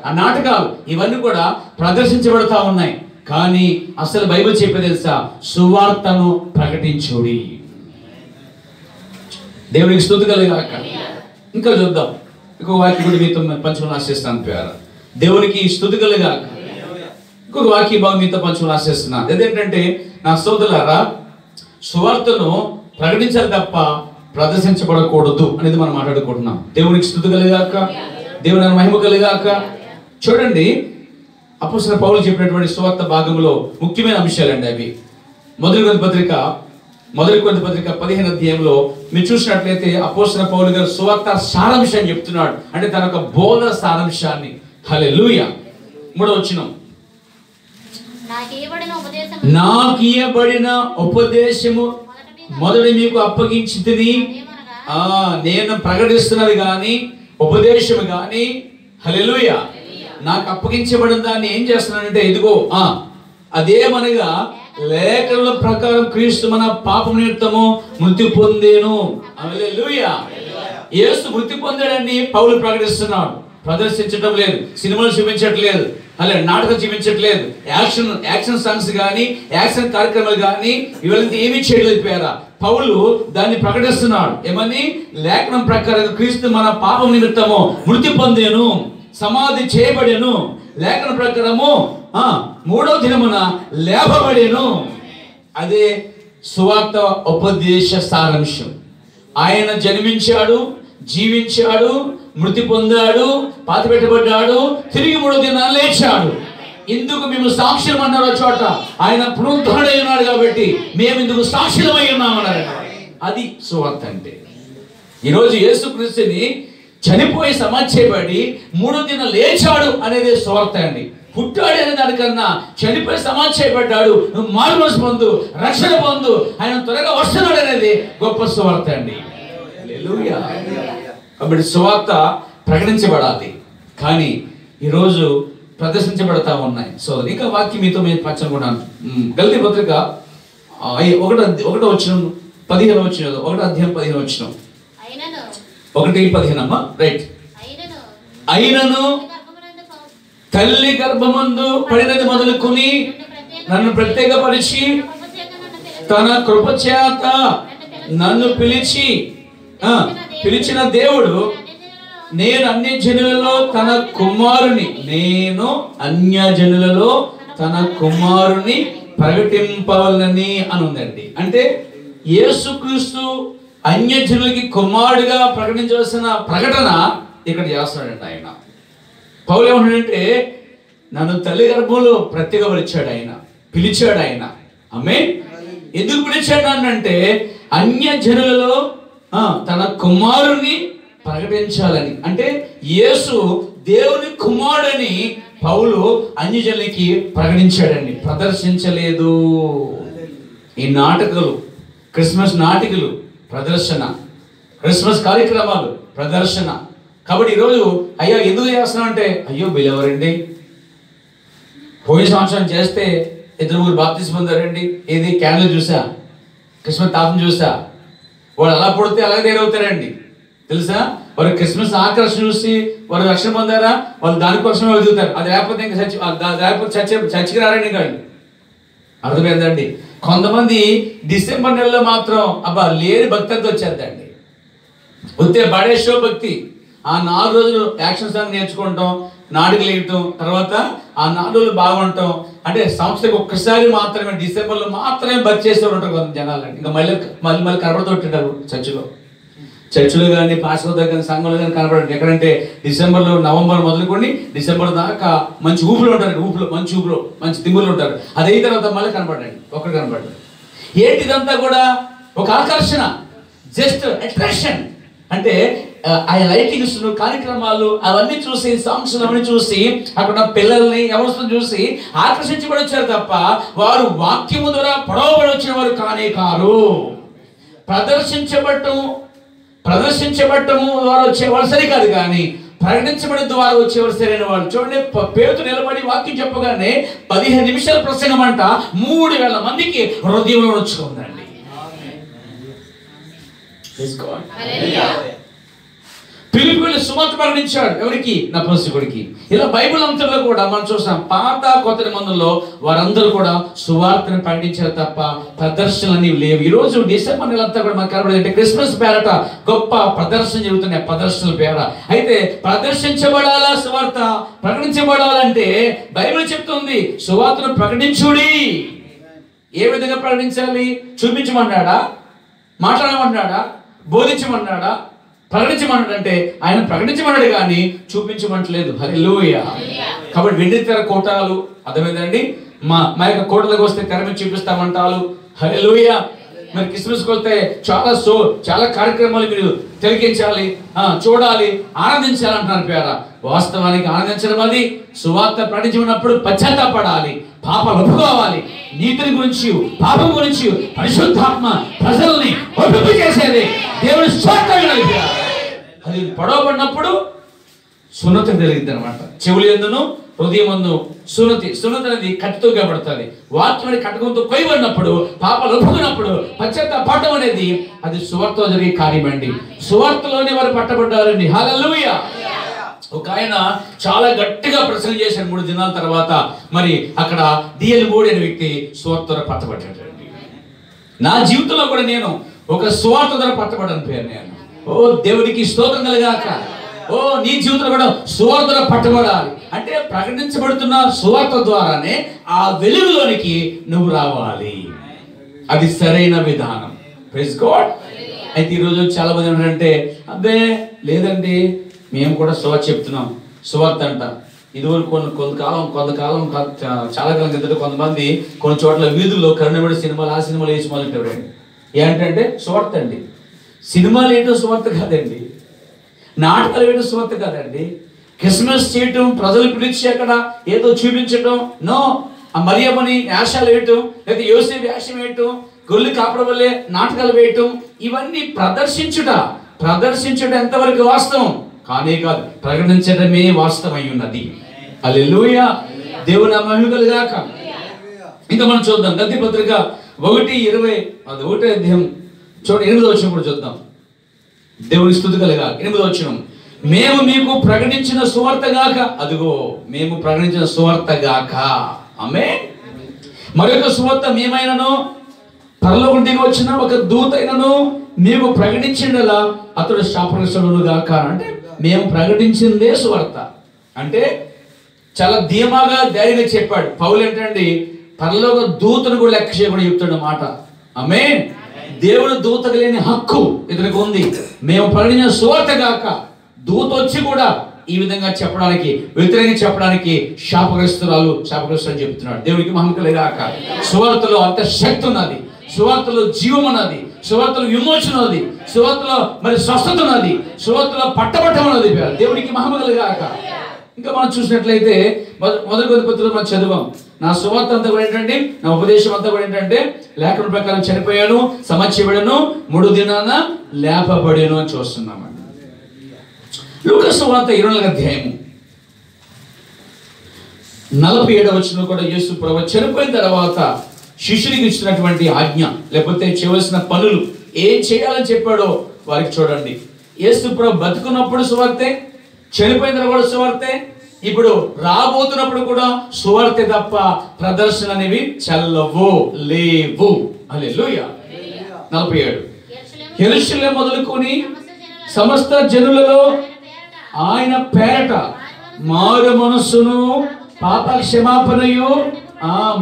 ఆ నాటకాలు ఇవన్నీ కూడా ప్రదర్శించబడుతూ ఉన్నాయి. కానీ అసలు బైబిల్ చెప్పేది తెలుసా? సువార్తను ప్రకటించుడి. దేవునికి స్తుతి కలుగాక. ఇంకా చూద్దాం, ఇంకొక వాక్యం కూడా మీతో పంచుకొని ఆశిస్తాను ప్యార. దేవునికి స్తుతి కలుగాక. ఇంకొక వాక్య భాగం మీతో పంచుకొని ఆశిస్తున్నాను. అదేంటంటే నా సోదరులారా, సువార్తను ప్రకటించాలి తప్ప ప్రదర్శించబడకూడదు అనేది మనం మాట్లాడుకుంటున్నాం. దేవునికి స్తుతి కలుగాక, దేవుని మహిమ కలుగాక. చూడండి, అపోస్తలుడైన పౌలు చెప్పినటువంటి సువార్త భాగంలో ముఖ్యమైన అంశాలండి అవి. మొదటి కొరింథీ పత్రిక 15వ అధ్యాయంలో మీరు చూసినట్లయితే అపోస్తలుడైన పౌలు గారు సువార్త సారాంశాన్ని చెప్తున్నాడు. అంటే తన యొక్క బోధ సారాంశాన్ని. హల్లెలూయా. 3వ వచనం, నాకు ఇయ్యబడిన ఉపదేశము మొదట మీకు అప్పగించితిని. నేను ప్రకటిస్తున్నది కానీ ఉపదేశము కానీ, హల్లెలూయా, నాకు అప్పగించబడిన దాన్ని ఏం చేస్తున్నానంటే ఇదిగో అదేమనగా లేఖనుల ప్రకారం క్రీస్తు మన పాపం నిమిత్తము మృతి పొందేను. హల్లెలూయా. యేసు మృతి పొందాడని పౌలు ప్రకటిస్తున్నాడు. ప్రదర్శించడం లేదు, సినిమాలు చూపించట్లేదు, అలాగే నాటకం చూపించట్లేదు, యాక్షన్ సాంగ్స్ కానీ యాక్షన్ కార్యక్రమాలు కానీ ఇవన్నీ ఏమీ చేయలేకపోయారా? పౌలు దాన్ని ప్రకటిస్తున్నాడు. ఏమని? లేఖనం ప్రకారం క్రీస్తు మన పాపం నిమిత్తము మృతి పొందేను, సమాధి చేయబడెను, లేఖన ప్రకారము 3వ దినమున లేపబడెను. అదే సువార్త ఉపదేశ సారాంశం. ఆయన జన్మించాడు, జీవించాడు, మృతి పొందాడు, పాతిపెట్టబడ్డాడు, తిరిగి 3వ దినాన లేచాడు. ఇందుకు మేము సాక్ష్యం అన్నారు చోట. ఆయన పునరుద్ధరణై ఉన్నాడు కాబట్టి మేము ఇందుకు సాక్షులమై ఉన్నామన్నారు. అది సువార్త అంటే. ఈరోజు యేసుక్రీస్తుని చనిపోయి సమాధి చేయబడి 3వ దినం లేచాడు అనేది సువార్త అండి. పుట్టాడు అనే దానికన్నా చనిపోయి సమాధి చేయబడ్డాడు, నువ్వు మారుమనసు పొందు, రక్షణ పొందు, ఆయన త్వరగా వస్తున్నాడు అనేది గొప్ప సువార్త అండి. హల్లెలూయా. కాబట్టి సువార్త ప్రకటించబడాలి, కానీ ఈరోజు ప్రదర్శించబడతా ఉన్నాయి. సో ఇంకా వాక్యం మీతో మేము పంచుకున్నాను. గల్తీ పత్రిక 1వ వచనం 15వ వచనం, 1వ అధ్యాయం 15వ వచనం, 1:15 అమ్మా. రైట్. అయినను తల్లి గర్భమందు పడినది మొదలుకొని నన్ను ప్రత్యేకపరిచి తన కృపచేత నన్ను పిలిచిన దేవుడు నేను అన్యజనులలో తన కుమారుని ప్రకటింపవలనని అని ఉందండి. అంటే యేసుక్రీస్తు అన్యజనులకి కుమారుడిగా ప్రకటించవలసిన ప్రకటన ఇక్కడ చేస్తాడండి ఆయన. పౌలు ఏమంటాడంటే, నన్ను తల్లి గర్భంలో ప్రత్యేకపరిచాడు ఆయన, పిలిచాడు ఆయన. ఆమేన్. ఎందుకు పిలిచాడు అంటే అన్యజనులలో తన కుమారుని ప్రకటించాలని. అంటే యేసు దేవుని కుమారుడని పౌలు అన్యజనులకి ప్రకటించాడండి, ప్రదర్శించలేదు. ఈ నాటకాలు, క్రిస్మస్ నాటికలు ప్రదర్శన, క్రిస్మస్ కార్యక్రమాలు ప్రదర్శన. కాబట్టి ఈరోజు అయ్యో ఎందుకు చేస్తున్నాం అంటే, అయ్యో వీళ్ళెవరండి, పోయిన సంవత్సరం చేస్తే 2-3 బాప్తిస్మం పొందారండి, ఏది క్యాండిల్ చూసా, క్రిస్మస్ తాపం చూసా, వాడు అలా పుడితే అలాగే తయారవుతారండి తెలుసా. వారు క్రిస్మస్ ఆకర్షణ చూసి వారు రక్షణ పొందారా, వాళ్ళు దానికోసమే వెతుకుతారు. అది లేకపోతే ఇంకా చర్చికి రారండి కాళ్ళు. అర్థమైందండి. కొంతమంది డిసెంబర్ నెలలో మాత్రం అబ్బా లేని భక్తితో వచ్చేద్దండి, వస్తే బడేషో భక్తి. ఆ 4 రోజులు యాక్షన్ సాంగ్ నేర్చుకుంటాం, నాటికలు వేయటం, తర్వాత ఆ 4 రోజులు బాగుంటాం. అంటే సంవత్సరానికి ఒక్కసారి మాత్రమే డిసెంబర్లో మాత్రమే భక్తి చేస్తూ ఉంటారు కొంత జనాలు. ఇంకా మళ్ళీ కనబడుతుంటారు చర్చిలో కానీ పాస్టర్ దగ్గర కానీ సంఘంలో కానీ కనబడండి. ఎక్కడంటే డిసెంబర్లో, నవంబర్ మొదలుకొని డిసెంబర్ దాకా మంచి ఊపులో ఉంటారు, మంచి ఊపులో మంచి తిమ్ములు ఉంటారు. అది అయిన తర్వాత మళ్ళీ కనబడండి, ఒకటి కనబడండి. ఏంటిదంతా కూడా ఒక ఆకర్షణ, జస్ట్ అట్రాక్షన్. అంటే ఆ లైటింగ్స్, కార్యక్రమాలు అవన్నీ చూసి, సాంగ్స్ అవన్నీ చూసి, అక్కడ పిల్లల్ని ఎవరిని చూసి ఆకర్షించబడి వచ్చారు తప్ప వారు వాక్యము ద్వారా పొడవబడి వచ్చిన వారు కానే కారు. ప్రదర్శించబడటము ద్వారా వచ్చేవారు సరికాదు, కానీ ప్రకటించబడి ద్వారా వచ్చేవారు సరైన వాళ్ళు. చూడండి, పేతురు నిలబడి వాక్యం చెప్పగానే 15 నిమిషాల ప్రసంగం అంట 3000 మందికి హృదయంలో వచ్చుకుందండి. ఫిలిప్పీయులకు సువార్త ప్రకటించాడు. ఎవరికి? నపుంసకుడికి. ఇలా బైబిల్ అంతలో కూడా మనం చూస్తాం, పాత కొత్త నిబంధనలో వారందరూ కూడా సువార్తను ప్రకటించారు తప్ప ప్రదర్శనలు లేవు. ఈరోజు డిసెంబర్ నెలంతా కూడా మనకు కనబడేది క్రిస్మస్ పేరట గొప్ప ప్రదర్శన జరుగుతున్నాయి, ప్రదర్శనల పేర. అయితే ప్రదర్శించబడాలా సువార్త, ప్రకటించబడాలంటే బైబిల్ చెప్తుంది సువార్తను ప్రకటించుడి. ఏ విధంగా ప్రకటించాలి? చూపించమన్నాడా, మాట్లాడమన్నాడా, బోధించమన్నాడా, ప్రకటించమన్నాడంటే ఆయన ప్రకటించమన్నాడు కానీ చూపించమంటలేదు. హల్లెలూయా. కాబట్టి వెండి తెర కోటాలు, అర్థమైందండి, మా యొక్క కోటలకు వస్తే తెర మీద చూపిస్తామంటారు. హల్లెలూయా. మరి క్రిస్మస్కి వస్తే చాలా కార్యక్రమాలు మీరు తిలకించాలి, చూడాలి, ఆనందించాలంటున్నారు పేర. వాస్తవానికి ఆనందించడం అది సువార్త ప్రకటించినప్పుడు పశ్చాత్తాపడాలి, పాపాలు ఒప్పుకోవాలి, నీతిని గురించి, పాపం గురించి పరిశుద్ధాత్మ ప్రజల్ని ఒప్పింపు చేసేది దేవుని స్వార్థంగా. అది పొడవబడినప్పుడు సున్నతి జరిగింది అనమాట. చెవులు ఎందును హృదయమందు సున్నతి అనేది కత్తితో కనబడుతుంది. వాక్యం కటకంతో కొయ్యబడినప్పుడు, పాపాలు ఒప్పుకున్నప్పుడు పశ్చాత్తాపడటం అనేది అది సువార్తలో జరిగే కార్యం అండి. సువార్తలోనే వారు పట్టబడ్డారండి. హల్లెలూయా. ఒక ఆయన చాలా గట్టిగా ప్రసంగం చేశాడు 3 దినాల తర్వాత. మరి అక్కడ డిఎల్ మోడీ అనే వ్యక్తి సువార్త పట్టబడ్డాడండి. నా జీవితంలో కూడా నేను ఒక సువార్త ద్వారా పట్టబడ్డాను పేరు నేను. ఓ దేవుడికి స్తోత్రం కలుగాక. ఓ నీ జీవితంలో కూడా సువార్త ద్వారా పట్టబడాలి అంటే ప్రకటించబడుతున్న సువార్త ద్వారానే ఆ వెలుగులోనికి నువ్వు రావాలి. అది సరైన విధానం. Praise God. అయితే ఈరోజు చాలా మంది ఏంటంటే, అబ్బే లేదండి మేము కూడా సువార్త చెప్తున్నాం, సువార్త అంట. ఇదివరకు కొంతకాలం చాలా కాలం కిందట కొంతమంది కొన్ని చోట్ల వీధుల్లో కరుణబడి సినిమాలు, ఆ సినిమాలు వేసి మొదలెట్టారండి. ఏంటంటే సువార్త అండి. సినిమాలు వేయటం సువార్త కాదండి, నాటకాలు వేయడం సువార్త కాదండి, క్రిస్మస్ చేయటం, ప్రజలు పిలిచి అక్కడ ఏదో చూపించటం, నో. ఆ మరియమ్మని వేషాలు వేయటం, లేదా యోసేపు వేషం వేయటం, గొల్లి కాపడం వల్లే నాటకాలు వేయటం, ఇవన్నీ ప్రదర్శించడం ఎంతవరకు వాస్తవం కానే కాదు, ప్రకటించడమే వాస్తవమై ఉన్నది. హల్లెలూయా. దేవుని మహిమ కలుగాక. ఇంకా మనం చూద్దాం గద్ది పత్రిక 1:20, అది 1వ అధ్యాయం చూడండి 8వ వచనం కూడా చూద్దాం. దేవుని స్తుతి కలుగాక. 8వ వచనం, మేము మీకు ప్రకటించిన సువార్త గాక. అదిగో మేము ప్రకటించిన సువార్త గాక. ఆమేన్. మరొక సువార్త మేమైనను పరలోకం దిగి వచ్చిన ఒక దూత అయినను మేము ప్రకటించిండలా అతడు శాపగ్రస్తుడును గాక. అంటే మేము ప్రకటించిందే సువార్త. అంటే చాలా ధీమాగా ధైర్యంగా చెప్పాడు పౌలు. ఏంటండి, పరలోక దూతను కూడా లెక్క చేయకుండా చెప్తాడు మాట. ఆమేన్. దేవుడు దూతకు లేని హక్కు ఇతనికి ఉంది. మేము ప్రకటించిన సువార్త గాక దూత వచ్చి కూడా ఈ విధంగా చెప్పడానికి, వ్యతిరేకంగా చెప్పడానికి శాపగ్రస్తులు అని చెప్తున్నాడు. దేవునికి మహిమ కలుగాక. సువార్తలో అంత శక్తి ఉన్నది, సువార్తలో జీవం ఉన్నది, సువార్తలో విమోచన ఉన్నది, సువార్తలో మరి స్వస్థత ఉన్నది, సువార్తలో పట్టబట్టం ఉన్నది. దేవునికి మహిమ కలుగాక. ఇంకా మనం చూసినట్లయితే మొదటి కొద్ది పత్రికలో మనం చదివాం, నా సువార్త అంతా కూడా ఏంటంటే, నా ఉపదేశం అంతా కూడా ఏంటంటే, లేఖన ప్రకారం చనిపోయాను, సమాధించబడను, 3 దినాన లేపబడేను అని చూస్తున్నామండి. లూకా సువార్త 24వ అధ్యాయము 47వ వచనంలో కూడా యేసు ప్రభువు చనిపోయిన తర్వాత శిష్యునికి ఇచ్చినటువంటి ఆజ్ఞ, లేకపోతే చేయవలసిన పనులు ఏం చేయాలని చెప్పాడో వారికి చూడండి. యేసు ప్రభు బతుకున్నప్పుడు సువార్తే, చనిపోయిన తర్వాత కూడా సువార్తే, ఇప్పుడు రాబోతున్నప్పుడు కూడా సువార్తే తప్ప ప్రదర్శన అనేవి చల్లవు, లేవు. హల్లెలూయా. 47 యెరూషలేము మొదలుకొని సమస్త జనులలో ఆయన పేరట మారు మనస్సును, పాప క్షమాపణయు,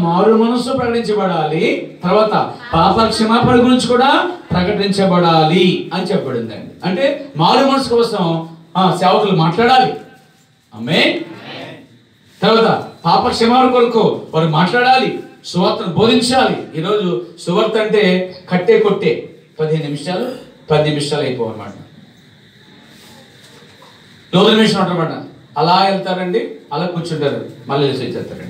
మారు మనస్సు ప్రకటించబడాలి. తర్వాత పాప క్షమాపణ గురించి కూడా ప్రకటించబడాలి అని చెప్పబడిందండి. అంటే మారు మనస్సు కోసం సేవకులు మాట్లాడాలి. ఆమేన్. తర్వాత పాప క్షమాపణ కొరకు వారు మాట్లాడాలి, సువార్తను బోధించాలి. ఈరోజు సువార్త అంటే కట్టే కొట్టే 15 నిమిషాలు 10 నిమిషాలు అయిపోవన్నమాట. 9 నిమిషాలు ఉంటారన్నమాట. అలా వెళ్తారండి, అలా కూర్చుంటారు, మళ్ళీ చేస్తారండి.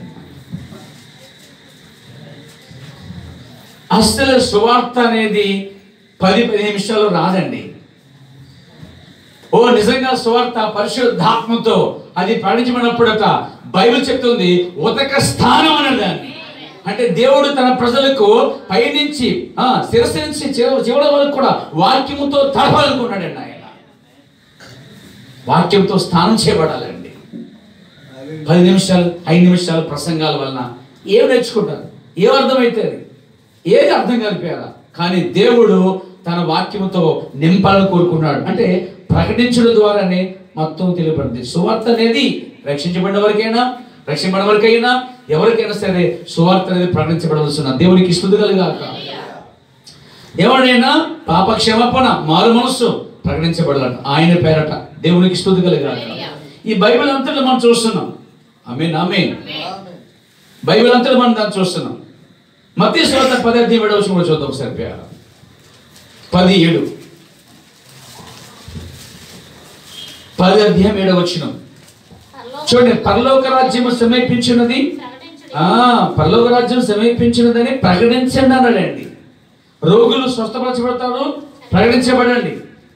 అసలు సువార్త అనేది 10-15 నిమిషాలు రాదండి. ఓ నిజంగా సువార్త పరిశుద్ధాత్మతో అది ప్రకటించబడినప్పుడట బైబిల్ చెప్తుంది ఉదక స్థానం అనేదాన్ని. అంటే దేవుడు తన ప్రజలకు పైనుంచి శిరస్సు నుంచి చివరి వరకు కూడా వాక్యముతో తడపాలనుకున్నాడండి. ఆయన వాక్యంతో స్నానం చేయబడాలండి. 10 నిమిషాలు 5 నిమిషాలు ప్రసంగాల వలన ఏం నేర్చుకుంటారు, ఏం అర్థమవుతుంది, ఏది అర్థం కలిపారా? కానీ దేవుడు తన వాక్యముతో నింపాలని కోరుకున్నాడు. అంటే ప్రకటించడం ద్వారానే మొత్తం తెలియబడింది. సువార్త అనేది రక్షించబడిన వరకైనా, రక్షించబడిన వరకైనా, ఎవరికైనా సరే సువార్త అనేది ప్రకటించబడవలసిన. దేవునికి స్తుతి కలుగాక. ఎవరైనా పాప క్షమాపణ, మారు మనస్సు ప్రకటించబడాలంట ఆయన పేరట. దేవునికి స్తుతి కలుగాక. ఈ బైబిల్ అంతలో మనం చూస్తున్నాం. ఆమేన్, ఆమేన్. బైబిల్ అంతలో మనం దాన్ని చూస్తున్నాం. మత్తయి సువార్త 10:7 కూడా చూద్దాం ఒకసారి. 10:7 10:7 చూడండి. పరలోక రాజ్యం సమీపించినది, పరలోక రాజ్యం సమీపించినదని ప్రకటించండి అన్నాడండి. రోగులు స్వస్థపరచబడతారు, ప్రకటించబడండి.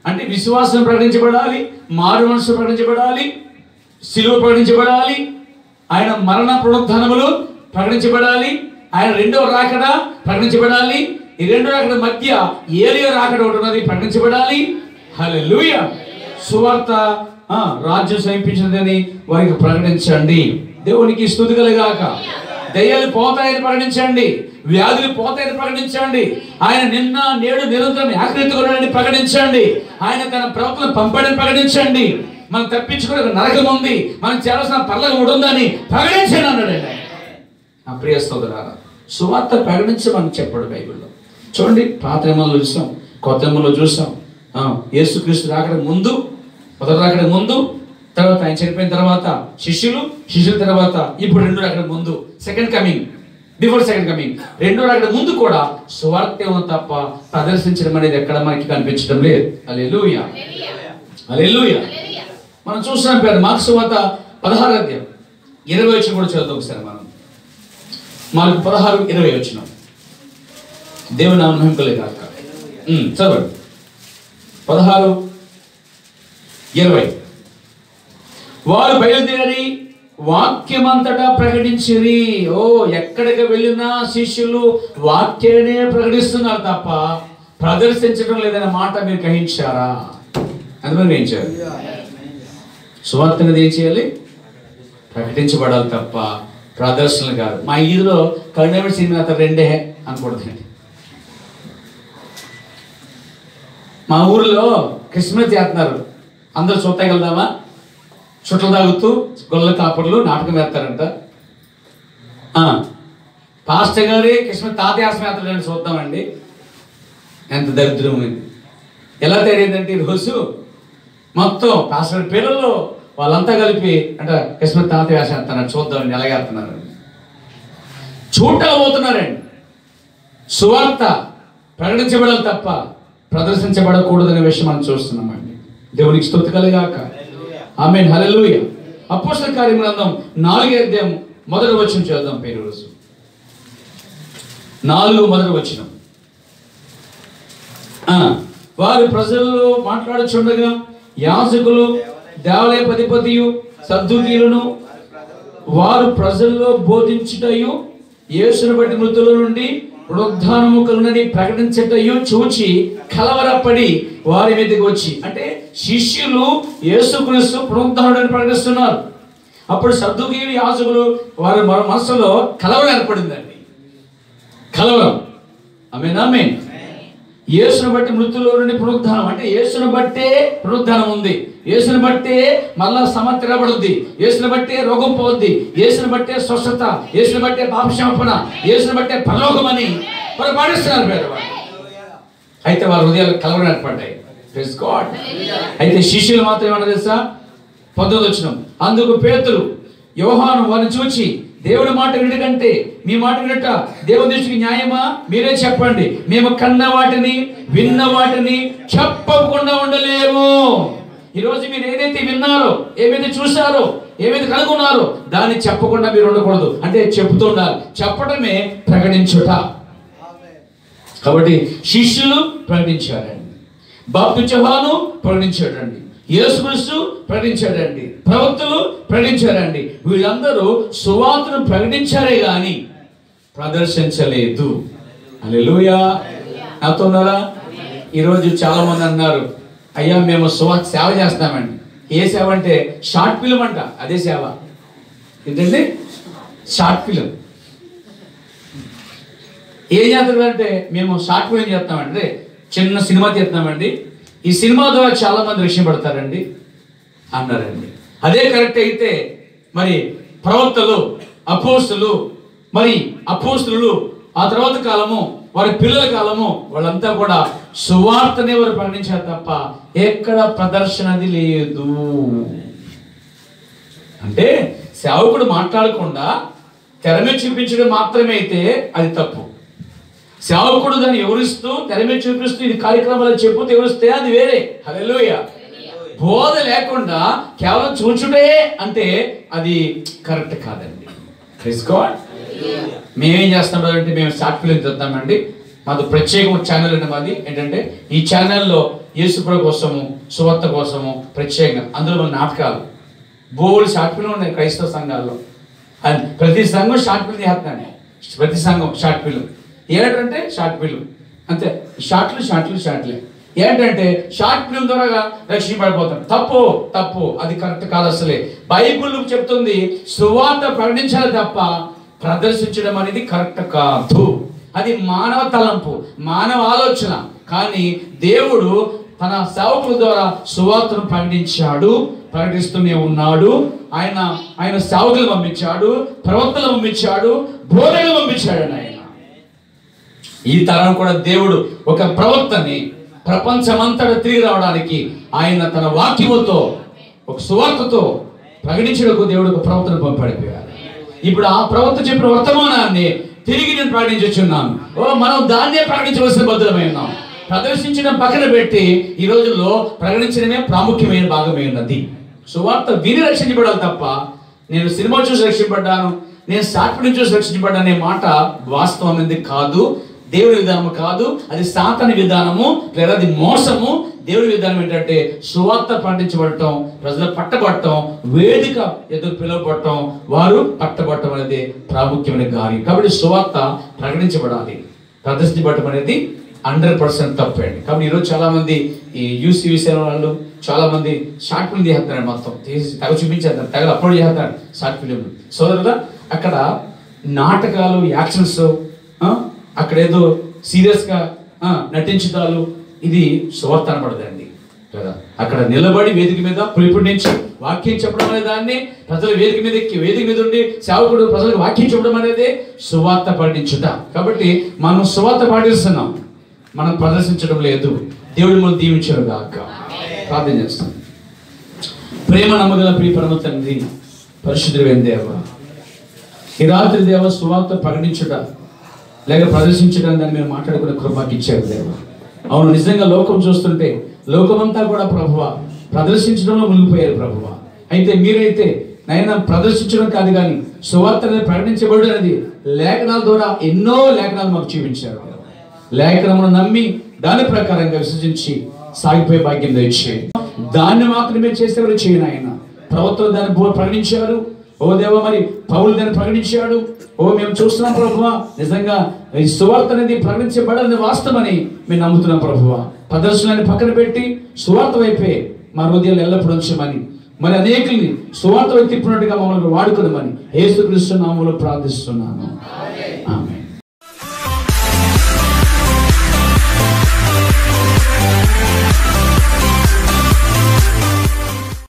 అంటే విశ్వాసం ప్రకటించబడాలి, మారు మనసు ప్రకటించబడాలి, సిలువ ప్రకటించబడాలి, ఆయన మరణ పునరుత్థానములు ప్రకటించబడాలి, ఆయన రెండవ రాకడ ప్రకటించబడాలి. ఈ రెండో రాకడ మధ్య ఏలియా రాకడ ఒకటి ఉన్నది, ప్రకటించబడాలి. హల్లెలూయా. సువార్త రాజ్యం సమీపించినదని వారికి ప్రకటించండి. దేవునికి స్తుతి కలుగాక. దయ్యాలు పోతాయని ప్రకటించండి, వ్యాధులు పోతాయని ప్రకటించండి. ఆయన నిన్న నేడు నిరంతరం ఏకరీతిగా ప్రకటించండి. ఆయన తన ప్రవక్తలను పంపాడని ప్రకటించండి. మనం తప్పించుకునే నరకం ఉంది, మనం చేయాల్సిన పర్లకు ఉందని ప్రకటించండి అన్నాడండి. నా ప్రియ సోదరులారా, సువార్త ప్రకటించమని చెప్పాడు బైబిల్లో. చూడండి, పాత నియమంలో చూసాం, కొత్త నియమంలో చూసాం. యేసుక్రీస్తు రాకడ ముందు, మొదటి రాకడ ముందు, తర్వాత ఆయన చనిపోయిన తర్వాత శిష్యుల తర్వాత ఇప్పుడు రెండో రాకడ ముందు, second coming, before second coming, రెండో రాకడ ముందు కూడా సువార్త తప్ప ప్రదర్శించడం అనేది ఎక్కడ మనకి కనిపించడం లేదు. హల్లెలూయా, హల్లెలూయా. మనం చూస్తున్నాం పేరు మార్కు సువార్త 16:20 కూడా చదువుతాం ఒకసారి. మనం మార్కు 16:20 దేవుని నామమున మహిమ కలుగాక. చదవండి. 16:20 వారు బయలుదేరి వాక్యమంతటా ప్రకటించిరి. ఎక్కడికి వెళ్ళినా శిష్యులు వాక్యాన్ని ప్రకటిస్తున్నారు తప్ప ప్రదర్శించడం లేదనే మాట మీరు గ్రహించారా? అందుకని ఏం చేయాలి? సువార్త అనేది ఏం చేయాలి? ప్రకటించబడాలి తప్ప ప్రదర్శనలు కాదు. మా ఈదులో కరుణామణి సినిమా అతను 2 అనకూడదండి. మా ఊరిలో క్రిస్మస్ చేస్తున్నారు, అందరూ చూడటానికి వెళ్దామా? చుట్టలు తాగుతూ గొల్ల కాపర్లు నాటకం వేస్తారంట. పాస్టర్ గారి క్రిస్మస్ తాతయాసం వేస్తాడని చూద్దామండి. ఎంత దరిద్రమైంది. ఎలా తయారైందంటే ఈరోజు మొత్తం పాస్టర్ పిల్లలు వాళ్ళంతా కలిపి అంటే క్రిస్మస్ తాత వేసేస్తున్నారు, చూద్దామని ఎలాగేస్తున్నారు, చూడటం పోతున్నారండి. సువార్త ప్రకటించబడాలి తప్ప ప్రదర్శించబడకూడదనే విషయం మనం చూస్తున్నామండి. దేవునికి స్తుతి కలుగాక. ఆమేన్, హల్లెలూయా. అపోస్తల కార్యముల గ్రంథం 4వ అధ్యాయం 1వ వచనం చదువుదాం. ఈరోజు 4 వచనం. వారు ప్రజల్లో మాట్లాడుచుండగా యాజకులు దేవాలయాధిపతియు సద్దూకీయులను వారు ప్రజల్లో బోధించుటయు యేసును బట్టి మృతుల నుండి పునరుద్ధానము కలుగునని ప్రకటించుటయు చూచి కలవరపడి వారి మీదకి వచ్చి, అంటే శిష్యులు యేసుక్రీస్తు పునరుద్ధానుడని ప్రకటిస్తున్నారు. అప్పుడు సద్దూకీయులు యాజకులు వారి మనసులో కలవరం ఏర్పడిందండి. కలవరం. ఆమేన్, ఆమేన్. యేసును బట్టి మృతుల్లో నుండి పునరుద్ధానం, అంటే యేసును బట్టే పునరుద్ధానం ఉంది, యేసును బట్టే మళ్ళా సమర్థిరబడుద్ది, యేసును బట్టే రోగం పోద్ది, యేసును బట్టే స్వస్థత, యేసును బట్టే పాపక్షమాపణ, యేసును బట్టే పరలోకం అని వారు పాటిస్తున్నారు పేదవాళ్ళు. అయితే వారి హృదయాలు కలవరం ఏర్పడ్డాయి. Praise God. అయితే శిష్యులు మాత్రం ఏమన్నా తెలుసా? 19వ వచనం. అందుకు పేతురు యోహాను వారిని చూచి, దేవుడి మాట వినకంటే మీ మాట వినట దేవుని దృష్టికి న్యాయమా? మీరే చెప్పండి. మేము కన్న వాటిని విన్న వాటిని చెప్పకుండా ఉండలేము. ఈరోజు మీరు ఏదైతే విన్నారో, ఏమైతే చూసారో, ఏమైతే కనుగొన్నారో దాన్ని చెప్పకుండా మీరు ఉండకూడదు. అంటే చెప్తుండాలి. చెప్పడమే ప్రకటించుట. కాబట్టి శిష్యులు ప్రకటించారండి, బాప్తిస్మ యోహాను ప్రకటించాడండి, యేసుక్రీస్తు ప్రకటించాడండి, ప్రవక్తలు ప్రకటించారండి. వీళ్ళందరూ సువార్తను ప్రకటించారే గాని ప్రదర్శించలేదు. హల్లెలూయా. నాతో ఉన్నారా? ఈరోజు చాలా మంది అన్నారు, అయ్యా మేము సువార్త సేవ చేస్తామండి. ఏ సేవ అంటే షార్ట్ ఫిల్మ్ అంట. అదే సేవ. ఏంటండి? Short film. ఏం చేస్తామంటే మేము షార్ట్ ఫిల్మ్ చేస్తామండి, చిన్న సినిమా తీస్తామండి, ఈ సినిమా ద్వారా చాలా మంది రక్షింపడతారండి అన్నారండి. అదే కరెక్ట్ అయితే మరి ప్రవక్తలు, అపోస్తులు, మరి అపోస్తులు ఆ తర్వాత కాలము వారి పిల్లల కాలము వాళ్ళంతా కూడా సువార్తనే వారు ప్రకటించారు తప్ప ఎక్కడ ప్రదర్శనది లేదు. అంటే సేవకుడు మాట్లాడకుండా తెర మీద చూపించడం మాత్రమే అయితే అది తప్పు. సేవకుడు దాన్ని వివరిస్తూ తెర మీద చూపిస్తూ ఇది కార్యక్రమాలు చెప్పుతూ వివరిస్తే అది వేరే. హల్లెలూయా. బోధ లేకుండా కేవలం చూచుడే అంటే అది కరెక్ట్ కాదండి. Praise God. మేమేం చేస్తామంటే మేము షార్ట్ ఫిల్మ్ చూద్దామండి. మాది ప్రత్యేక ఛానల్ అండి. మాది ఏంటంటే ఈ ఛానల్లో యేసుప్రభు కోసము, సువార్త కోసము ప్రత్యేకంగా అందులో మన నాటకాలు బోల్డ్ షార్ట్ ఫిల్మ్ ఉన్నాయి క్రైస్తవ సంఘాల్లో. అది ప్రతి సంఘం షార్ట్ ఫిల్మ్ చేస్తాను. ప్రతి సంఘం షార్ట్ ఫిల్మ్. ఏంటంటే షార్ట్ ఫిల్మ్ అంతే. షార్ట్లే ఏంటంటే షార్ట్ ఫిల్మ్ ద్వారా రక్షింపడిపోతాం. తప్పు తప్పు, అది కరెక్ట్ కాదు. అసలే బైబిల్ చెప్తుంది సువార్త ప్రకటించాలి తప్ప ప్రదర్శించడం అనేది కరెక్ట్ కాదు. అది మానవ తలంపు, మానవ ఆలోచన. కానీ దేవుడు తన సేవకుల ద్వారా సువార్తను ప్రకటించాడు, ప్రకటిస్తూనే ఉన్నాడు. ఆయన సేవకులు పంపించాడు, ప్రవక్తలు పంపించాడు, బోధకులు పంపించాడు. ఆయన ఈ తరం కూడా దేవుడు ఒక ప్రవక్తని ప్రపంచమంతటా తిరిగి రావడానికి ఆయన తన వాక్యముతో ఒక సువార్తతో ప్రకటించడానికి దేవుడు ఒక ప్రవక్తను పంపాడిపోయారు. ఇప్పుడు ఆ ప్రవక్త చెప్పిన వర్తమానాన్ని తిరిగి నేను ప్రకటించుచున్నాను. మనం దాన్నే ప్రకటించవలసిన బద్దులమై ఉన్నాం. ప్రదర్శించడం పక్కన పెట్టి ఈ రోజుల్లో ప్రకటించడమే ప్రాముఖ్యమైన భాగమై ఉన్నది. సువార్త విని రక్షించబడాలి తప్ప నేను సినిమా చూసి రక్షించబడ్డాను, నేను సాక్షిని చూసి రక్షించబడ్డా అనే మాట వాస్తవం అనేది కాదు. దేవుని విధానము కాదు, అది సాతాను విధానము, లేదా అది మోసము. దేవుని విధానం ఏంటంటే సువార్త ప్రకటించబడటం, ప్రజలు పట్టబడటం, వేదిక ఎదురు పిలువబడటం, వారు పట్టబడటం అనేది ప్రాముఖ్యమైన కార్యం. కాబట్టి సువార్త ప్రకటించబడాలి, ప్రదర్శించబడటం అనేది 100% తప్పండి. కాబట్టి ఈరోజు చాలా మంది ఈ యూసీ వాళ్ళు చాలా మంది షార్ట్ ఫిల్మ్ చేస్తారు, మొత్తం తీసి తెగ చూపించేస్తారు, తెగ అప్లోడ్ చేస్తారు షార్ట్ ఫిల్మ్. సోదరుగా అక్కడ నాటకాలు, యాక్షన్స్, అక్కడ ఏదో సీరియస్గా నటించుతాలు, ఇది సువార్త అనబడదండి కదా. అక్కడ నిలబడి వేదిక మీద పులిపుడి నుంచి వాక్యం చెప్పడం అనే దాన్ని ప్రజలు వేదిక మీద ఎక్కి వేదిక మీద ఉండి సేవకుడు ప్రజలకు వాక్యం చెప్పడం అనేది సువార్త పాటించుట. కాబట్టి మనం సువార్త పాటిస్తున్నాం, మనం ప్రదర్శించడం లేదు. దేవుడు మనం దీవించారు గాక. ప్రార్థన చేస్తాం. ప్రేమ నమ్మగల ప్రియ పరమ తండ్రి, పరిశుద్ధుడైన దేవ, ఈ రాత్రి దేవ సువార్త ప్రకటించుట లేక ప్రదర్శించడం దాన్ని మీరు మాట్లాడుకునే కృపకి ఇచ్చారు దేవ. అవును, నిజంగా లోకం చూస్తుంటే లోకమంతా కూడా ప్రభువ ప్రదర్శించడంలో మునిగిపోయారు ప్రభువ. అయితే మీరైతే నైనా ప్రదర్శించడం కాదు కానీ సువార్త అనేది ప్రకటించబడి అనేది లేఖనాల ద్వారా ఎన్నో లేఖనాలు మాకు చూపించారు. లేఖనమును నమ్మి దాని ప్రకారంగా విసర్జించి సాగిపోయే భాగ్యం దయచేయండి. దాన్ని మాత్రమే చేసేవారు చేయను. ఆయన ప్రవక్తలు దాన్ని ప్రకటించారు. ఓ దేవ, మరి పౌలు దాన్ని ప్రకటించాడు. ఓ మేము చూస్తున్నాం ప్రభువా, నిజంగా ఈ సువార్త అనేది ప్రకటించబడాలని వాస్తవమని మేము నమ్ముతున్నాం ప్రభువా. ప్రదర్శనని పక్కన పెట్టి సువార్త వైపే మా హృదయాలు ఎల్లప్పుడూ ఉంచమని, మరి అనేకుల్ని సువార్త వైపు తిప్పినట్టుగా మమ్మల్ని వాడుకోమని యేసుక్రీస్తు నామములో ప్రార్థిస్తున్నాను. ఆమేన్.